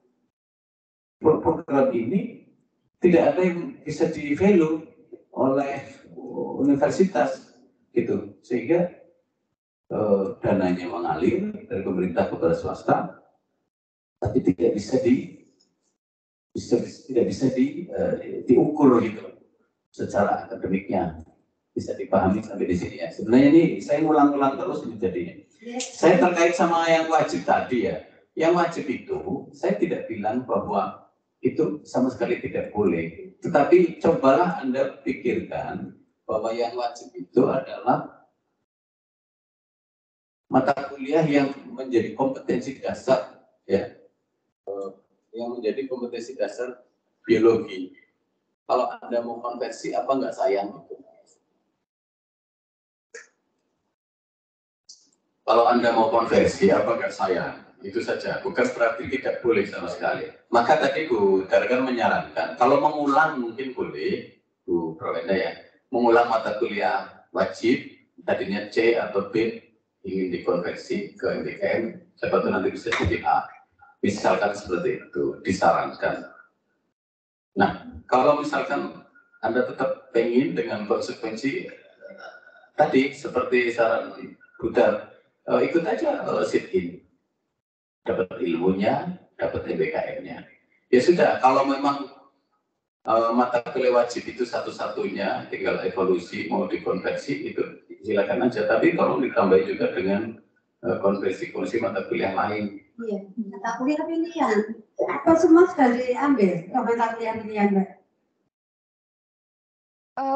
program ini tidak ada yang bisa di-value oleh universitas gitu, sehingga dananya mengalir dari pemerintah kepada swasta, tapi tidak bisa diukur gitu secara akademiknya. Bisa dipahami sampai di sini ya. Sebenarnya ini saya ngulang-ulang terus ini jadinya. Saya terkait sama yang wajib tadi ya. Yang wajib itu saya tidak bilang bahwa itu sama sekali tidak boleh. Tetapi cobalah Anda pikirkan bahwa yang wajib itu adalah mata kuliah yang menjadi kompetensi dasar ya. Yang menjadi kompetensi dasar biologi. Kalau Anda mau konversi apa enggak sayang itu? Kalau Anda mau konversi, apa enggak sayang? Itu saja, bukan berarti tidak boleh sama sekali. Maka tadi Bu Dargan menyarankan, kalau mengulang mungkin boleh, Bu Provenda ya, mengulang mata kuliah wajib, tadinya C atau B, ingin dikonversi ke MBKM, siapa tahu nanti bisa jadi A. Misalkan seperti itu, disarankan. Nah, kalau misalkan Anda tetap pengen dengan konsekuensi tadi, seperti saran Bu Dar, ikut aja sit-in, dapat ilmunya, dapat MBKM-nya. Ya sudah, kalau memang mata kuliah wajib itu satu-satunya, tinggal evolusi mau dikonversi itu silakan aja. Tapi tolong ditambah juga dengan konversi mata kuliah lain. Iya, mata kuliah pilihan. Apa semua sudah diambil mata kuliah pilihan, Mbak?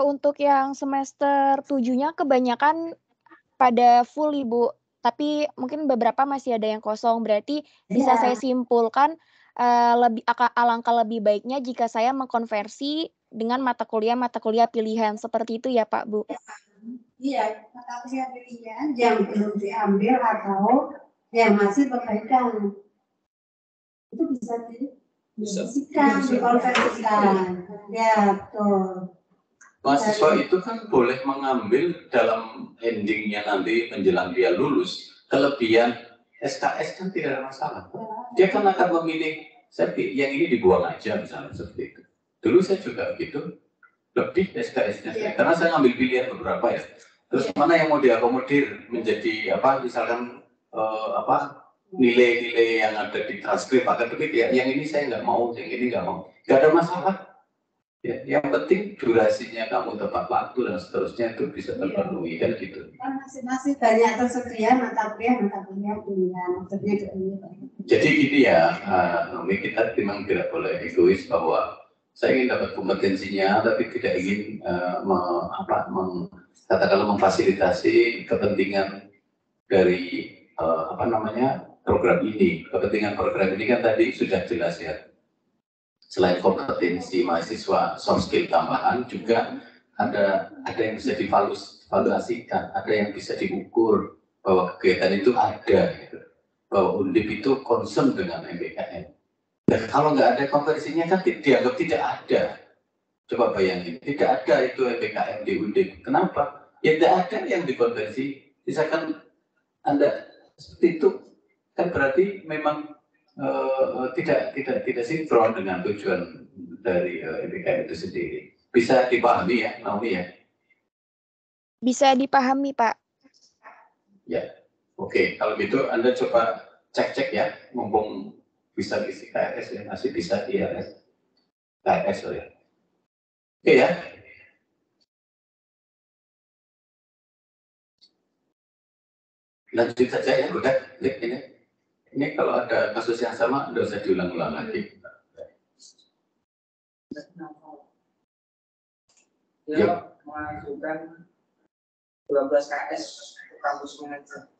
Untuk yang semester 7-nya kebanyakan pada full Ibu. Tapi mungkin beberapa masih ada yang kosong. Berarti bisa saya simpulkan alangkah lebih baiknya jika saya mengkonversi dengan mata kuliah pilihan seperti itu ya Pak Bu. Iya, mata kuliah pilihan yang belum diambil atau yang masih perbaikan itu bisa dikonversikan. Ya, betul. Mahasiswa itu kan boleh mengambil dalam endingnya nanti menjelang dia lulus kelebihan SKS kan tidak ada masalah. Dia kan akan memilih yang ini dibuang aja misalnya seperti itu. Dulu saya juga begitu, lebih SKS-nya karena saya ngambil pilihan beberapa ya. Terus mana yang mau diakomodir menjadi apa misalkan nilai-nilai yang ada di transkrip akademik ya, yang ini saya nggak mau, yang ini nggak mau, nggak ada masalah. Ya, yang penting durasinya kamu tepat waktu dan seterusnya itu bisa terpenuhi kan gitu. Masih banyak tersedia mata kuliah pilihan maksudnya gitu. Jadi gini ya, Nomi, kita memang tidak boleh egois bahwa saya ingin dapat kompetensinya, tapi tidak ingin katakanlah memfasilitasi kepentingan dari program ini. Kepentingan program ini kan tadi sudah jelas ya. Selain kompetensi mahasiswa soft skill tambahan juga ada yang bisa divaluasikan, ada yang bisa diukur bahwa kegiatan itu ada, gitu. Bahwa Undip itu concern dengan MBKM. Dan kalau nggak ada konversinya kan dianggap tidak ada. Coba bayangin, tidak ada itu MBKM di Undip. Kenapa? Ya tidak ada yang dikonversi. Misalkan Anda seperti itu, kan berarti memang tidak sinkron dengan tujuan dari MBKM itu sendiri. Bisa dipahami ya, Naomi ya? Bisa dipahami, Pak. Ya, oke. Kalau gitu Anda coba cek ya, mumpung bisa isi KRS ya, masih bisa di KRS ya. Oke ya. Lanjut saja ya, udah klik ini. Ini kalau ada kasus yang sama, tidak usah diulang-ulang lagi. Dia mengajukan 12 KS ke kampus mengajar.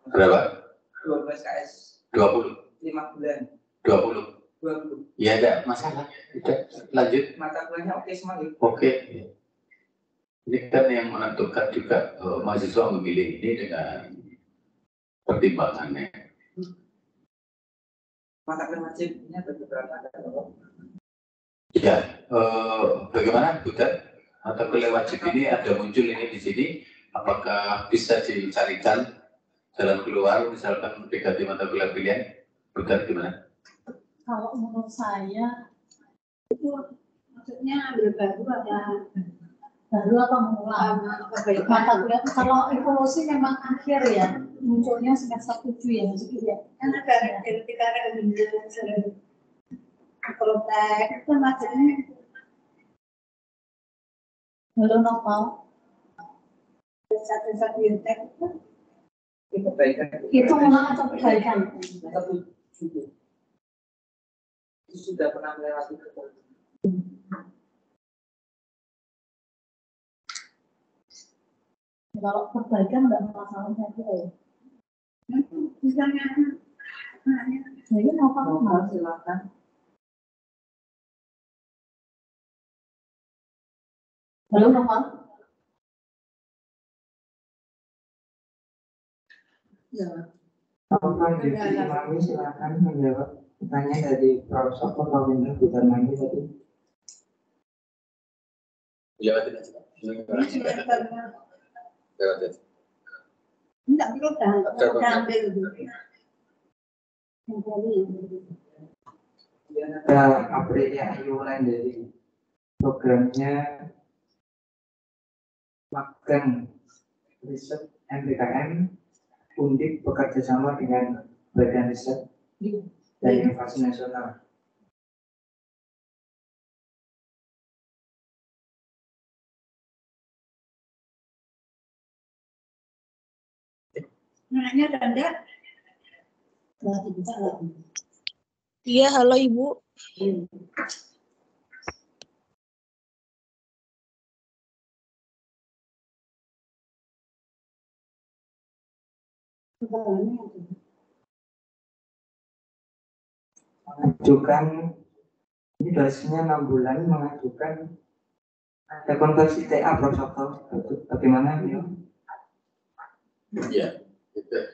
Berapa? 12 KS. 20. 5 bulan. 20. 20. Ya ada masalah. Udah, lanjut. Mata kuliahnya oke sekali. Oke. Ini kan yang menentukan juga mahasiswa memilih ini dengan pertimbangannya. Mata kuliah wajibnya berapa? Ya, bagaimana Butet? Mata kuliah wajib ini ada muncul ini di sini. Apakah bisa dicarikan jalan keluar, misalkan ganti mata kuliah pilihan? Butet gimana? Kalau menurut saya Itu maksudnya ambil baru ada baru apa mengulang mata kuliah. Kalau evolusi memang akhir ya, munculnya semester 7 ya maksudnya ya. kan ada ketika rekomendasi protek itu maksudnya Halo Noval, satu biotech itu itu ulang atau perbaikan? Itu sudah pernah melewati itu. Kalau perbaikan nggak masalah saya kira ya. misalnya Jadi Noval Silakan. Halo Noval. ya Bapak Yudi Imami silakan menjawab pertanyaan dari Prof. Windu Butarmandi tadi. Lewatin aja. Lewatin. enggak perlu dah ambil dulu Ada Aprilia Ayulan dari programnya Magang Riset MBKM Undip bekerja sama dengan Badan Riset dan Inovasi Nasional. anaknya Randa Iya, halo Ibu. Mengajukan ini durasinya 6 bulan, mengajukan ada konversi TA Prof. Bagaimana ya? Ya,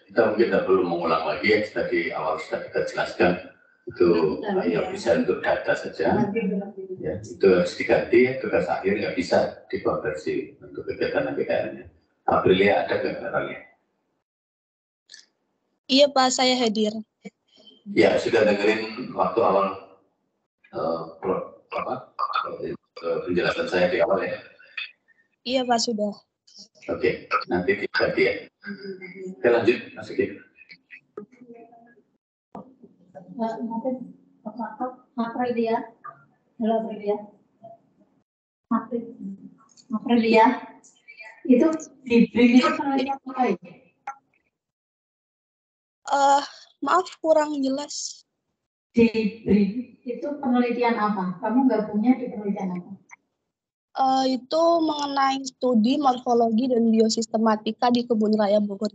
kita mungkin tidak perlu mengulang lagi ya, tadi awal sudah kita jelaskan itu hanya bisa untuk data saja. Ya, itu harus diganti ya, tugas akhir nggak bisa dikonversi untuk kegiatan MBKM-nya. Aprilia ada gambarannya? Iya Pak, saya hadir. Ya, sudah dengerin waktu awal penjelasan saya di awal ya? Iya Pak, sudah. Oke, nanti diganti ya. Oke, lanjut, Mas Uki. Mungkin Aprilia. Halo Aprilia. Aprilia. Itu di BRIN itu penelitian apa ya? Maaf kurang jelas. Di BRIN itu penelitian apa? Kamu gabungnya di penelitian apa? Itu mengenai studi morfologi dan biosistematika di Kebun Raya Bogor.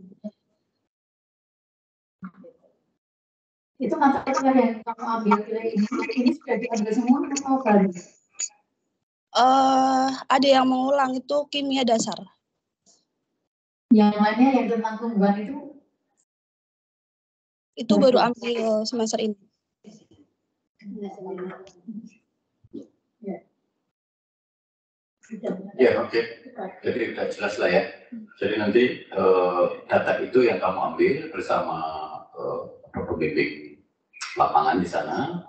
Itu mata kuliah yang kamu ambil ini sudah diambil semua atau baru? Ada yang mengulang, itu kimia dasar. Yang lainnya yang tentang tumbuhan itu baru ambil semester ini. Ya, oke. Jadi sudah jelas lah ya. Jadi nanti data itu yang kamu ambil bersama pembimbing lapangan di sana.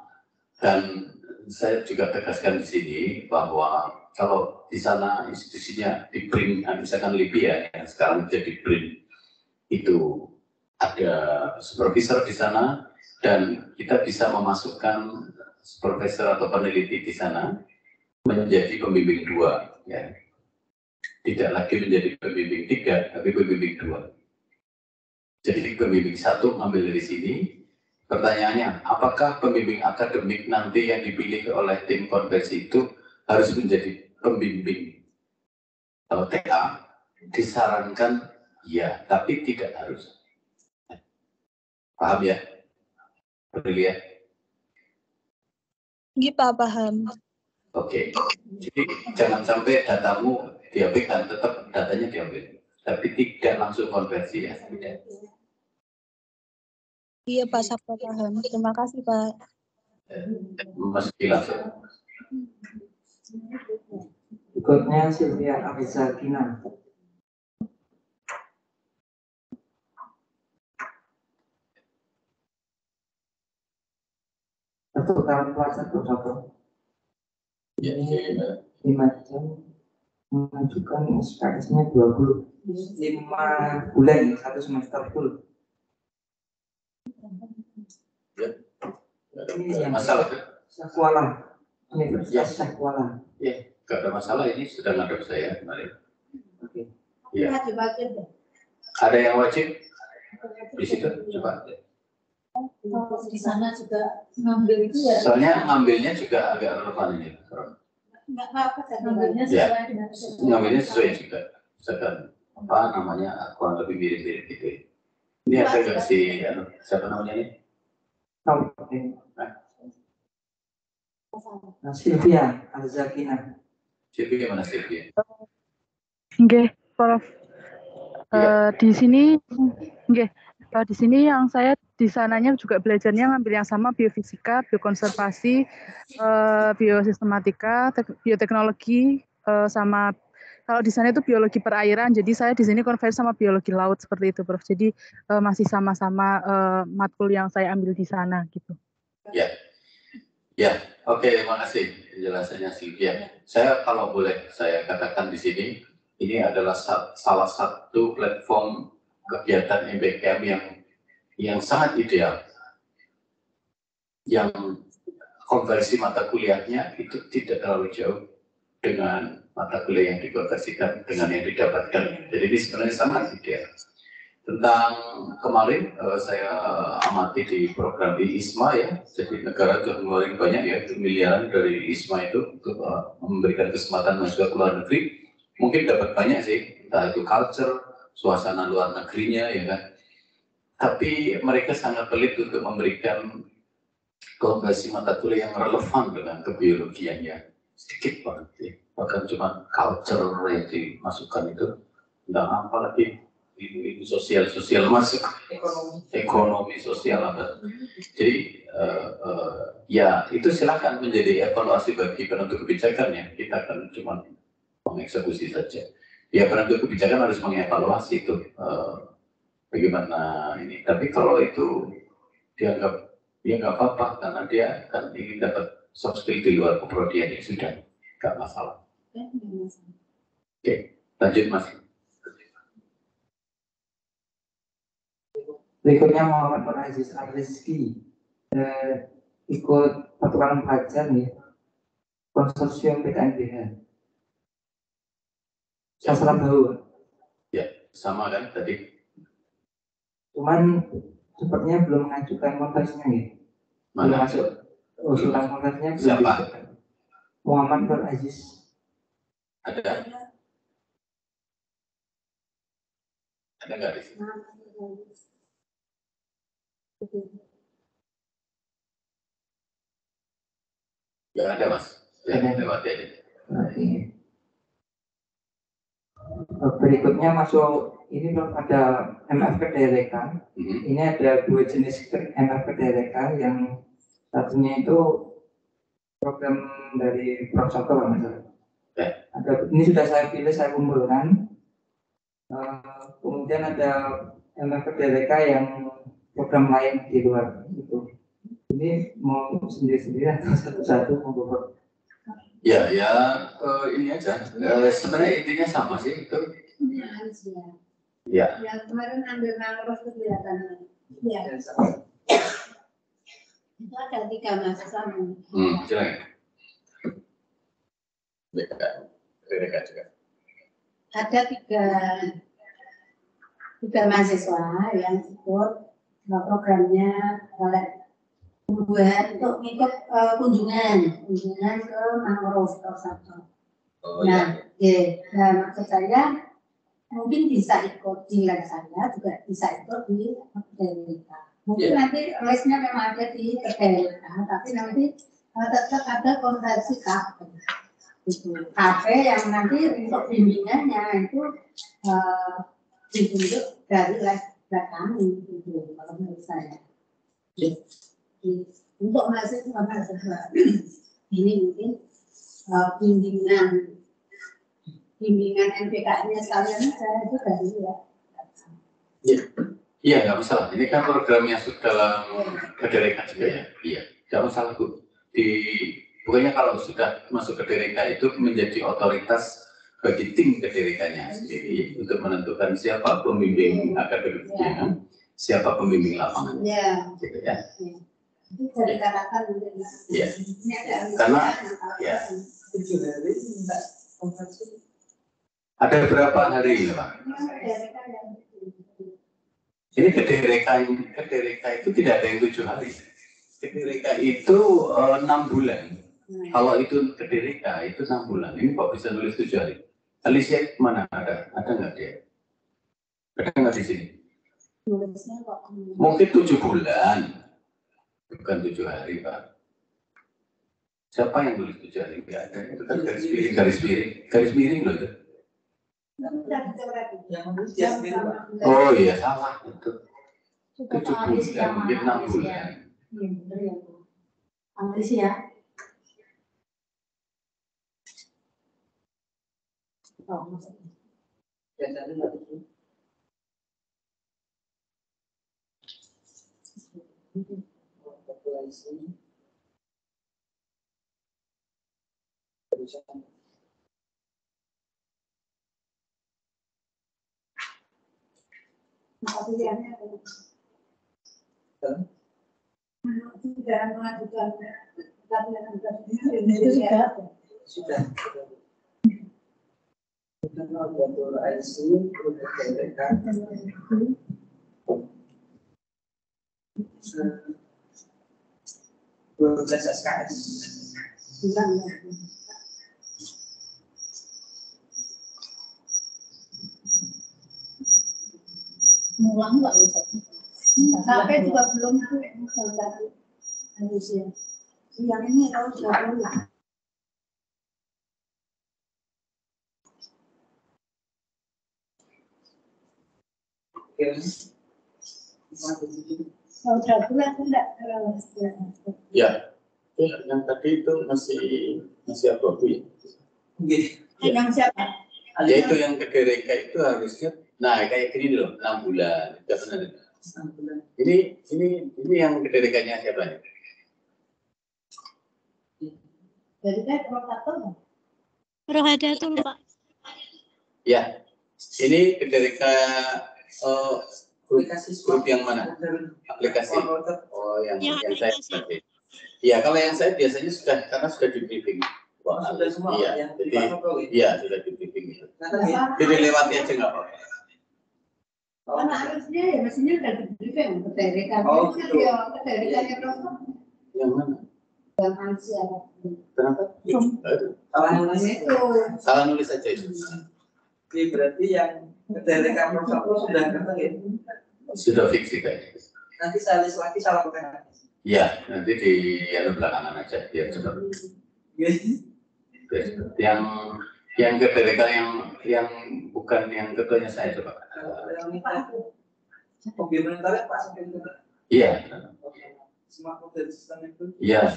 Dan saya juga tegaskan di sini bahwa kalau di sana institusinya di BRIN, misalkan LIPI ya, yang sekarang menjadi BRIN, itu ada supervisor di sana dan kita bisa memasukkan supervisor atau peneliti di sana menjadi pembimbing 2 ya. Tidak lagi menjadi pembimbing 3 tapi pembimbing 2. Jadi pembimbing 1 ambil dari sini, Pertanyaannya, apakah pembimbing akademik nanti yang dipilih oleh tim konversi itu harus menjadi pembimbing atau TA? Disarankan ya, tapi tidak harus. Paham ya? Brilian. Iya, Pak, paham. Oke. Jadi jangan sampai datamu diambil dan tetap datanya diambil. Tapi tidak langsung konversi ya. Tidak. Iya, Pak Sabto paham. Terima kasih, Pak. Meski langsung. Berikutnya Sylvia Abizakina. Pertukaran pelajar Prof. Ini 5 jam mengajukan SKS-nya 25 bulan, 1 semester full. Ya. Ini yang Masalah. Syahkuala, Universitas Syahkuala. Ya, nggak ada masalah, ini sudah ngadep saya kemarin. Oke. Ya. Wajib-wajib ya. Ada yang wajib? Di situ, coba. Kalau di sana juga ngambil itu ya. Soalnya ngambilnya juga agak relevan ini. Nggak apa-apa, Ngambilnya Ya. sesuai dengan Ngambilnya sesuai juga. Misalkan apa namanya kurang lebih mirip-mirip gitu. Ini ada nggak si siapa namanya ini? Oke. Nah, Sylvia Abizakina. Sylvia mana Sylvia? Nggih, Prof. Di sini nggih, di sini yang saya di sananya juga belajarnya ngambil yang sama, biofisika, biokonservasi, biosistematika, bioteknologi, sama kalau di sana itu biologi perairan. Jadi saya di sini konversi sama biologi laut seperti itu, Prof. Jadi masih sama-sama matkul yang saya ambil di sana gitu. Ya. Ya, oke, terima kasih penjelasannya Sylvia. Saya kalau boleh saya katakan di sini, ini adalah salah satu platform kegiatan MBKM yang sangat ideal. Yang konversi mata kuliahnya itu tidak terlalu jauh dengan mata kuliah yang dikonversikan dengan yang didapatkan. Jadi ini sebenarnya sangat ideal. Tentang kemarin saya amati di program di ISMA ya, jadi negara sudah mengeluarkan banyak ya, miliaran dari ISMA itu untuk memberikan kesempatan mahasiswa ke luar negeri. Mungkin dapat banyak sih, entah itu culture, suasana luar negerinya ya kan. Tapi mereka sangat pelit untuk memberikan konversi mata kuliah yang relevan dengan kebiologiannya. Sedikit banget ya, bahkan cuma culture yang dimasukkan itu, enggak apa lagi. Itu sosial masuk, ekonomi sosial apa. Jadi ya itu silakan menjadi evaluasi bagi penentu kebijakan ya. Kita akan cuma mengeksekusi saja. Ya penentu kebijakan harus mengevaluasi itu bagaimana ini. Tapi kalau itu dianggap ya nggak apa-apa karena dia kan ingin dapat soft skill di luar keprodian ya sudah nggak masalah. Oke, lanjut Mas. Berikutnya Muhammad Nur Aziz Al-Rizki, ikut pertukaran pelajar nih, konsorsium PTNBH. Sastra Bau. Ya, sama kan tadi. Cuman sepertinya belum mengajukan konversinya ya. Belum masuk usulan konversinya belum. Siapa? Muhammad Nur Aziz. Ada nggak di sini? Nggak ada Mas. Ya, lewat aja. Berikutnya masuk ini belum ada MFPDLK. Ini ada 2 jenis MFPDLK yang satunya itu program dari Prof. Sabto ada, ini sudah saya pilih, saya kumpulkan. Kemudian ada MFPDLK yang program lain di luar itu. Ini mau sendiri-sendiri atau satu-satu mau Ya, ini aja. Sebenarnya intinya sama sih itu. Ya. Yang kemarin ambil nangros itu kelihatan. Ya. Itu ada 3 mahasiswa. Silakan. Dekat juga. Ada 3 mahasiswa yang ikut programnya buat untuk ngikut kunjungan ke mangrove Sabto. Nah, nah, maksud saya mungkin bisa ikut di les saya, juga bisa ikut di Kedai. Mungkin nanti lesnya memang ada di Kedai, tapi nanti tetap ada konversi kafe. Kafe yang nanti untuk bimbingannya itu ditunjuk dari les kami, gitu, kalau menurut saya. Untuk mahasiswa ini mungkin bimbingan NPK-nya sekalian saya itu dari ya. Iya, nggak masalah. Ini kan program yang sudah dalam Kedai juga ya. Iya, nggak masalah Bu. Pokoknya kalau sudah masuk Kedai itu menjadi otoritas bagi tim Kedai-nya sendiri untuk menentukan siapa pembimbing akademiknya, siapa pembimbing lapangan. Iya. Gitu ya. Itu dari katakan Iya. Karena ya. Ada berapa hari ya Pak? Ini Kedai itu tidak ada yang 7 hari. Kedai itu 6 bulan. Kalau itu Kedai itu 6 bulan. Ini kok bisa nulis 7 hari? Alicia mana ada? Ada nggak dia? Ada nggak di sini? Mungkin 7 bulan. Bukan 7 hari Pak. Siapa yang nulis 7 hari? Nggak ada. Itu kan garis miring loh itu. Oh iya salah itu. 7 bulan, mungkin 6 bulan. Alicia. Oh, maksudnya. Sudah. Diatur IC, SKS. Ngulang nggak bisa. Sampai juga belum tuh Indonesia. Yang ini kalau sudah belum. Sudah bulan enggak? Ya, yang tadi itu masih apa Bu? Yang siapa? Ya itu yang Kedai itu harusnya, nah kayak gini loh, 6 bulan. Ini yang Kedai-nya siapa nih? Jadi kan provokator. Rohadatul Pak. Ya, ini Kedai grup yang mana? Aplikasi. Oh, yang saya pakai. Ya, kalau yang saya biasanya karena sudah di briefing. Wah, sudah semua. Iya, jadi sudah di briefing itu. Jadi lewati aja nggak apa-apa. Karena harusnya ya mestinya udah di briefing Kedai. Oh, gitu. Kedai-nya Prof. Yang mana? Yang Asia. Kenapa? Salah nulis aja itu. Jadi berarti yang Kedai Prof sudah ketemu ya? Sudah fix kayaknya. Nanti saya list lagi salah pakai. Iya, nanti di belakangan aja biar cepat. Yang Kedai yang bukan yang ketuanya saya coba. Komentarnya Pak sampai itu. Iya. Semua dari sistem itu. Iya.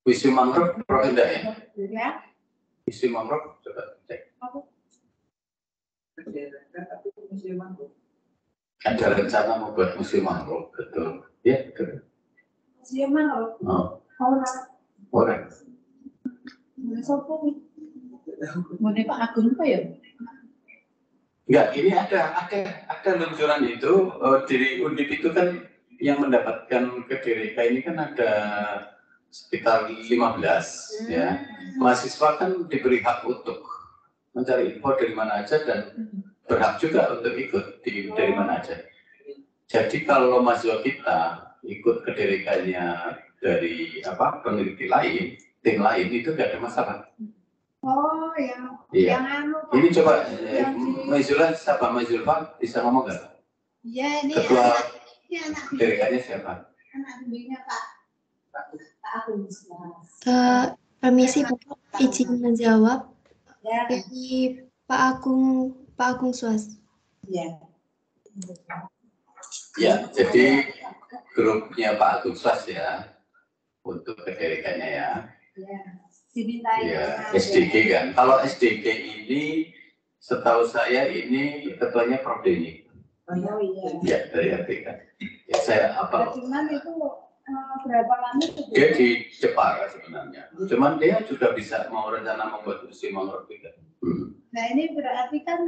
Museum Mangrove Prof enggak ya? Museum Mangrove coba cek. Ada rencana mau buat Museum Mangrove, betul. Ya, betul. Museum Mangrove. Oh. Orang. Mau Pak Agung apa ya? Enggak, ini ada luncuran itu dari Undip itu kan yang mendapatkan Kedai ini kan ada sekitar 15 ya. Mahasiswa kan diberi hak untuk mencari info dari mana aja dan berhak juga untuk ikut dari mana aja. Jadi kalau mahasiswa kita ikut ke DRK-nya dari peneliti lain, tim lain itu nggak ada masalah. Oh, yang Iya. yang anu. Ini coba yang Mas Zulfa bisa ngomong nggak? Iya, ini Ketua anak DRK-nya siapa? anak bimbingnya Pak Agus. Permisi Bapak, izin menjawab. Ya. Dari Pak Agung Suas. Ya. Ya, jadi grupnya Pak Agung Suas ya untuk ke DRK-nya ya. Ya. Dimintai. Ya, SDG kan. Kalau SDG ini setahu saya ini ketuanya Prof Denny. Oh iya. Ya, dari RTK. Ya, saya apa? Cuman itu berapa lama itu? Dia di Jepara sebenarnya. Cuman dia juga bisa mau rencana membuat kursi mangrove juga. Nah ini berarti kan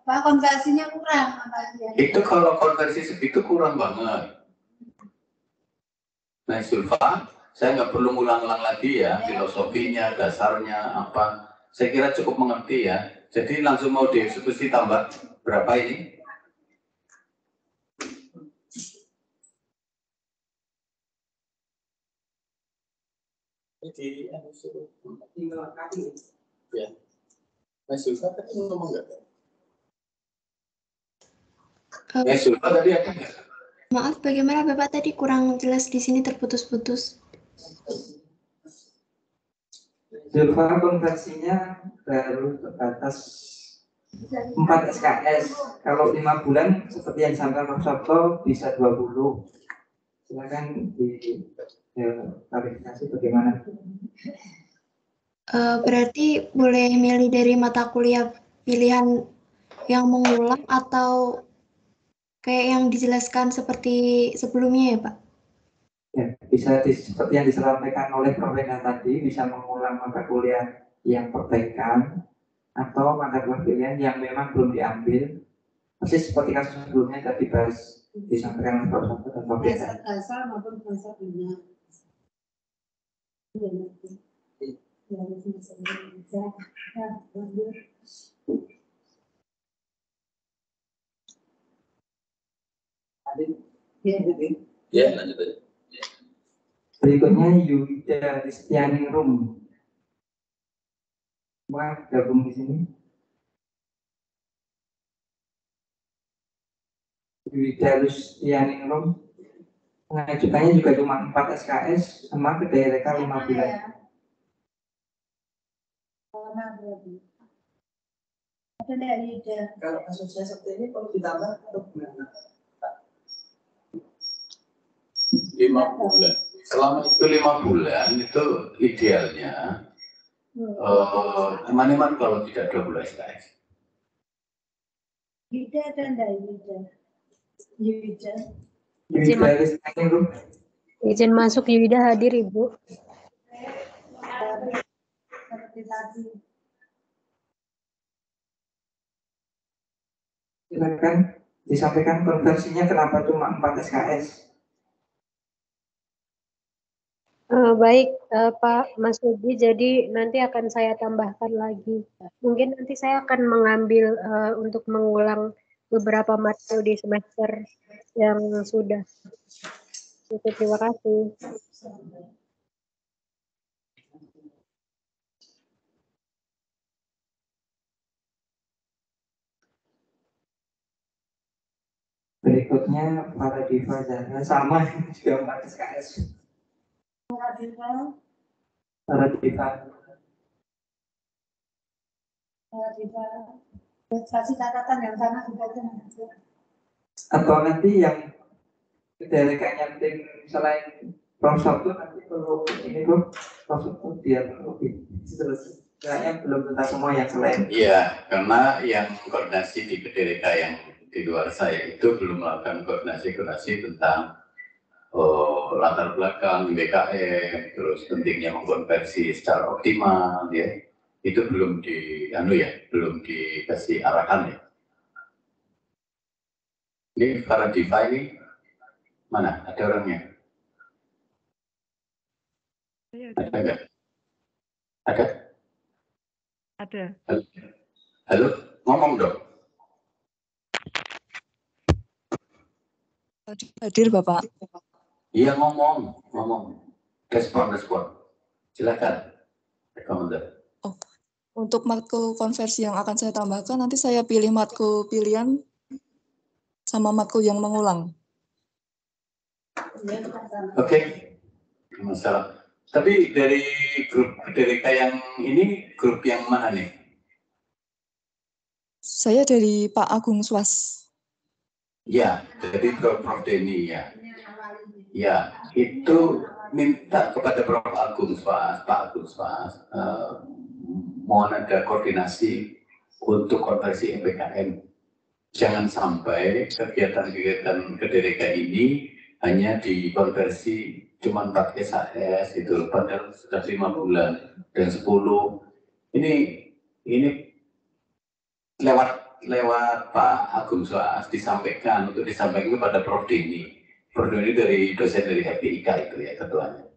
konversinya kurang ya? Itu kalau konversi segitu kurang banget. Nah, Zulfa, saya nggak perlu ngulang-ulang lagi ya filosofinya, dasarnya apa. Saya kira cukup mengerti ya. Jadi langsung mau dieksekusi tambah berapa ini? Jadi tinggal kali ya. Mas Zulfa tadi ngomong nggak? Mas Zulfa tadi ada nggak? Maaf, bagaimana Bapak tadi kurang jelas di sini terputus-putus. Zulfa konversinya baru terbatas 4 SKS. Kalau 5 bulan seperti yang disampaikan Prof. Sabto bisa 20. Silakan klarifikasi bagaimana. Berarti boleh milih dari mata kuliah pilihan yang mengulang atau kayak yang dijelaskan seperti sebelumnya ya Pak? Ya, bisa seperti yang disampaikan oleh Prof. tadi, bisa mengulang mata kuliah yang perbaikan atau mata kuliah pilihan yang memang belum diambil. Persis seperti kasus sebelumnya tadi bahas disampaikan oleh Prof. Sabto dan Prof. Bahasa maupun bahasa dunia. Ya, lanjut aja. Berikutnya Yuda Ristianingrum. Mau gabung di sini? Yuda Ristianingrum. Pengajukannya juga cuma 4 SKS sama ke DRK 5 bulan. Kalau kasusnya seperti ini kalau ditambah atau gimana? 5 bulan. Selama itu 5 bulan itu idealnya teman-teman kalau tidak 20 SKS. Yuda dan Yuda. Yuda. Izin masuk Yuda hadir Ibu. Seperti tadi. Silakan disampaikan konversinya kenapa cuma 4 SKS. Baik Pak Mas Rudi, jadi nanti akan saya tambahkan lagi. Mungkin nanti saya akan mengambil untuk mengulang beberapa matkul di semester yang sudah. Terima kasih. Berikutnya para diva Zahra sama juga 4 SKS. Para diva. Kasih catatan yang sana juga. Atau nanti yang DRK-nya tim selain Prof. Sabto nanti perlu ini Prof. Sabto biar lebih selesai. Kayaknya belum tentang semua yang selain. Iya, karena yang koordinasi di DRK yang di luar saya itu belum melakukan koordinasi tentang latar belakang BKM, terus pentingnya mengkonversi secara optimal, ya itu belum belum dikasih arahan ya. Ini para diva ini mana? Ada orangnya? Ada nggak? Ada? Ada. Halo, ngomong dong. Hadir Bapak. Iya ngomong. Respon. Silakan. Rekomendasi. Untuk matkul konversi yang akan saya tambahkan, nanti saya pilih matkul pilihan sama matkul yang mengulang. Oke, masalah. Tapi dari grup DDK yang ini, grup yang mana nih? Saya dari Pak Agung Swas. Ya, jadi Prof. Denny ya. Ya, itu minta kepada Prof. Agung Swas, Pak Agung Swas, mohon ada koordinasi untuk konversi MPKM. Jangan sampai kegiatan-kegiatan DDK ini hanya dikonversi cuma 4 SHS itu, padahal sudah 5 bulan dan 10. Ini lewat Pak Agung Swas disampaikan kepada Prof. Denny. Prof. Denny dari dosen dari FPIK itu ya ketuanya.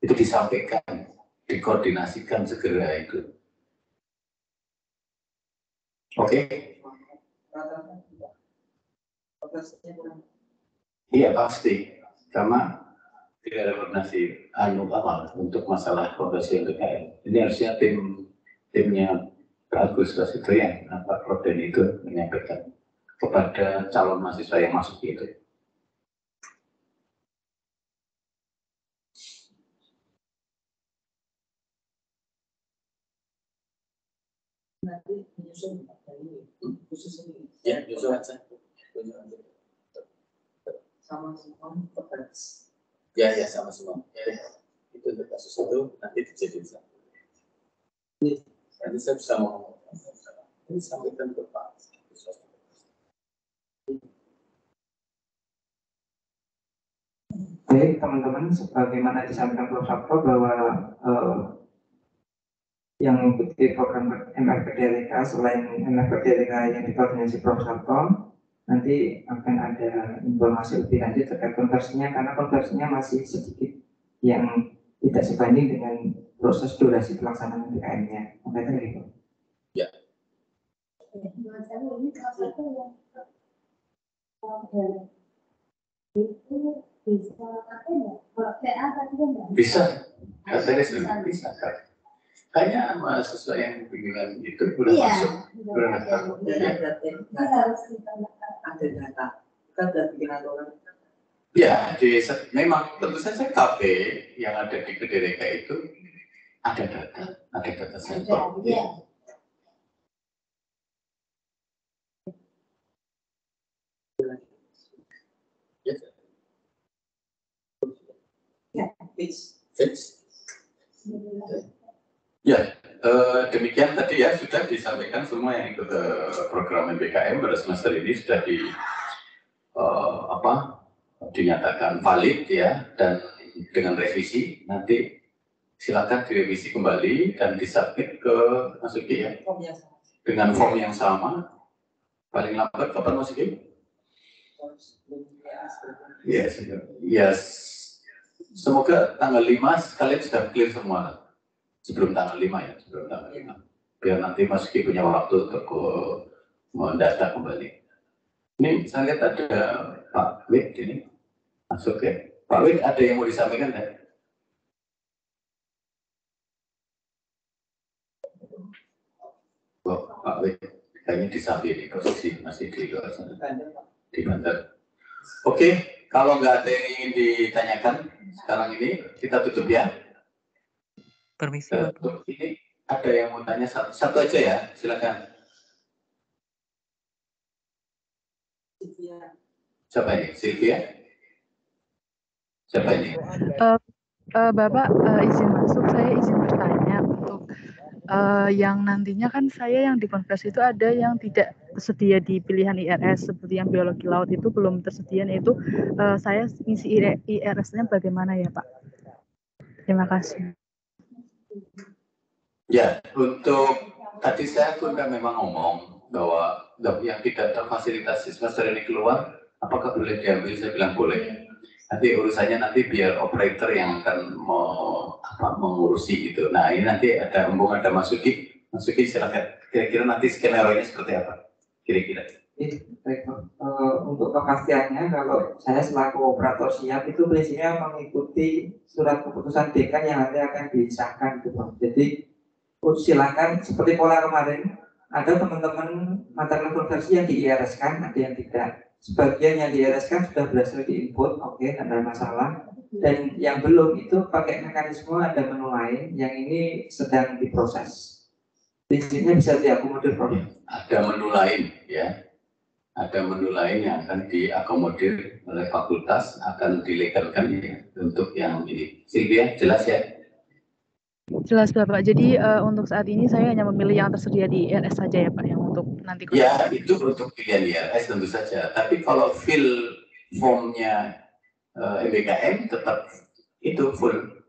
Itu disampaikan, dikoordinasikan segera itu. Oke? Iya pasti, karena tidak ada koordinasi awal untuk masalah konversi MPKM. Ini harusnya timnya Agus Swas itu yang Pak Prof. Denny itu menyampaikan kepada calon mahasiswa yang masuk itu. Nanti menyusun dari khusus ini. Ya, menyusun aja. Sama semua pers. Ya, sama semua. Ya. Itu untuk kasus itu nanti dijadikan. Nanti saya bisa ngomong. Ini sampaikan ke Pak. Baik teman-teman, sebagaimana disampaikan Prof. Sabto bahwa yang mengikuti program MFPDLK selain MFPDLK yang dikoordinasi Prof. Sabto, nanti akan ada informasi lebih lanjut terkait konversinya, karena konversinya masih sedikit yang tidak sebanding dengan proses durasi pelaksanaan PKM-nya. Makanya itu. Ya. Bisa. Katanya sudah bisa. Kayaknya mahasiswa yang bimbingan itu sudah masuk. Ada data. Kita sudah bikin aturan. Ya, memang tentu saja KP yang ada di DDK itu ada data sampel. Fix. Ya, demikian tadi ya sudah disampaikan semua yang ikut program MPKM pada semester ini sudah dinyatakan valid ya, dan dengan revisi nanti silakan direvisi kembali dan disubmit ke Mas Uki ya dengan form yang sama. Paling lambat kapan Mas Uki? Yes. Semoga tanggal 5 kalian sudah clear semua. Sebelum tanggal 5 ya, biar nanti Mas Uki punya waktu untuk mendata kembali. Ini saya lihat ada Pak Wid ini masuk ya. Pak Wid ada yang mau disampaikan ya? Oh, Pak Wid kayaknya disambil di posisi masih di luar sana, di bandar. Oke, kalau nggak ada yang ingin ditanyakan sekarang ini kita tutup ya. Permisi. Ini ada yang mau tanya satu aja ya, silakan. Siapa ini? Sylvia? Siapa ini? Bapak izin masuk, saya izin bertanya untuk yang nantinya kan saya yang dikonversi itu ada yang tidak tersedia di pilihan IRS seperti yang biologi laut itu belum tersedia, itu saya ngisi IRS-nya bagaimana ya Pak? Terima kasih. Ya, untuk tadi saya pun kan memang ngomong bahwa yang tidak terfasilitasi semester ini keluar, apakah boleh diambil? Saya bilang boleh. Nanti urusannya nanti biar operator yang akan mengurusi itu. Nah ini nanti ada Mas Uki, Masuki silakan. Kira-kira nanti skenario-nya seperti apa? Kira-kira. Baik, untuk kepastiannya kalau saya selaku operator siap itu prinsipnya mengikuti surat keputusan dekan yang nanti akan disahkan gitu Pak. Jadi silakan seperti pola kemarin ada teman-teman mata kuliah konversi yang di IRS-kan, ada yang tidak. Sebagian yang di IRS-kan sudah berhasil diinput, oke, tidak ada masalah. Dan yang belum itu pakai mekanisme ada menu lain yang ini sedang diproses. Prinsipnya bisa diakomodir Prof. Ada menu lain ya. Ada menu lain yang akan diakomodir oleh fakultas, akan dilegalkan ya, untuk yang ini. Silvia, jelas ya? Jelas Bapak. Jadi untuk saat ini saya hanya memilih yang tersedia di IRS saja ya Pak, yang untuk nanti. Ya, itu untuk pilihan IRS tentu saja. Tapi kalau fill formnya MBKM tetap itu full,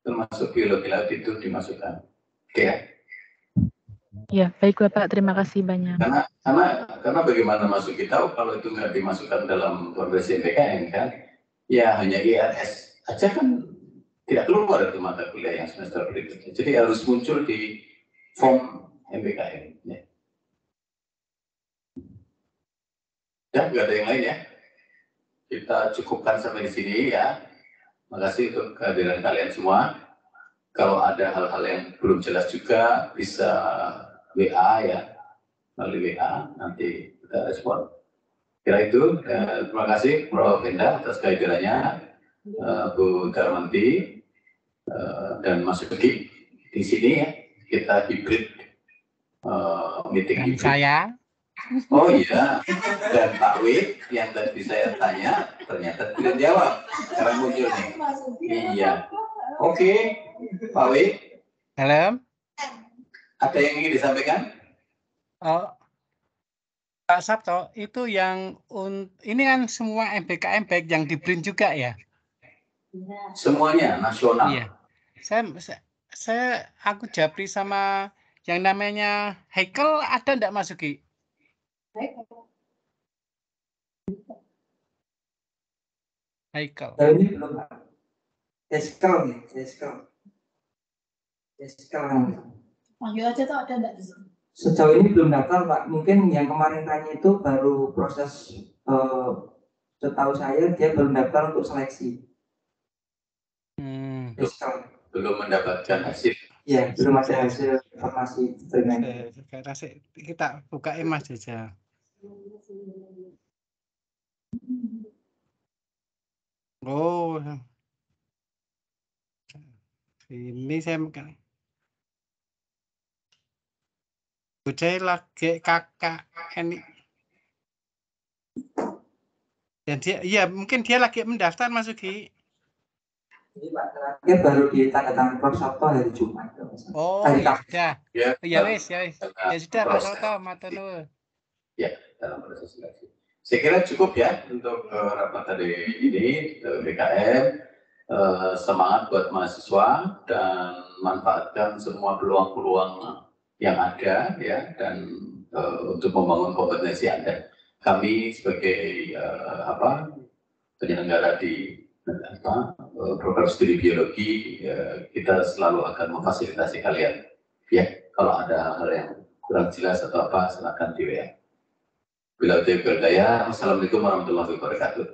termasuk biologi laut itu dimasukkan. Oke ya? Ya, baik Bapak. Terima kasih banyak. Karena bagaimana masuk kita kalau itu nggak dimasukkan dalam konversi MBKM kan, ya hanya IRS aja kan tidak keluar dari mata kuliah yang semester berikutnya. Jadi harus muncul di form MBKM. Ya. Dan nggak ada yang lain ya. Kita cukupkan sampai di sini ya. Makasih untuk kehadiran kalian semua. Kalau ada hal-hal yang belum jelas juga bisa WA ya, melalui WA nanti kita respon. Kira itu, terima kasih Prof. Enda atas kehadirannya, Bu Darmanti dan Mas Uki di sini ya. Kita hybrid meeting hybrid. Saya. Oh iya, dan Pak W yang tadi saya tanya ternyata tidak jawab. Sekarang muncul nih. Iya. Oke, Pak W. Halo. Ada yang ingin disampaikan? Oh, Pak Sabto, itu yang ini kan semua MBKM baik yang di print juga ya? Semuanya nasional. Iya. Aku japri sama yang namanya Heikel ada enggak masuki? Heikel. Ini belum. Eskel nih, Eskel. Panggil aja tuh ada enggak? Sejauh ini belum daftar Pak. Mungkin yang kemarin tanya itu baru proses. Setahu saya dia belum daftar untuk seleksi. Belum mendapatkan hasil. Ya, belum ada hasil informasi dengan. Kita buka emas saja. Oh, ini saya makan. Saya lagi kakak ini. Dan dia, iya mungkin dia lagi mendaftar Mas Ugi. Ini Pak terakhir baru ditandatangani Prof. Sabto hari Jumat. Oh, ya. Ya wes, ya wes. Ya sudah Pak Sabto, matur nuwun. Ya, dalam proses seleksi. Saya kira cukup ya untuk rapat tadi ini BKM. Semangat buat mahasiswa dan manfaatkan semua peluang-peluang yang ada ya, dan untuk membangun kompetensi Anda. Kami sebagai penyelenggara di program studi biologi, kita selalu akan memfasilitasi kalian. Ya, kalau ada hal yang kurang jelas atau apa, silakan di WA. Bila taufiq wal hidayah. Assalamualaikum warahmatullahi wabarakatuh.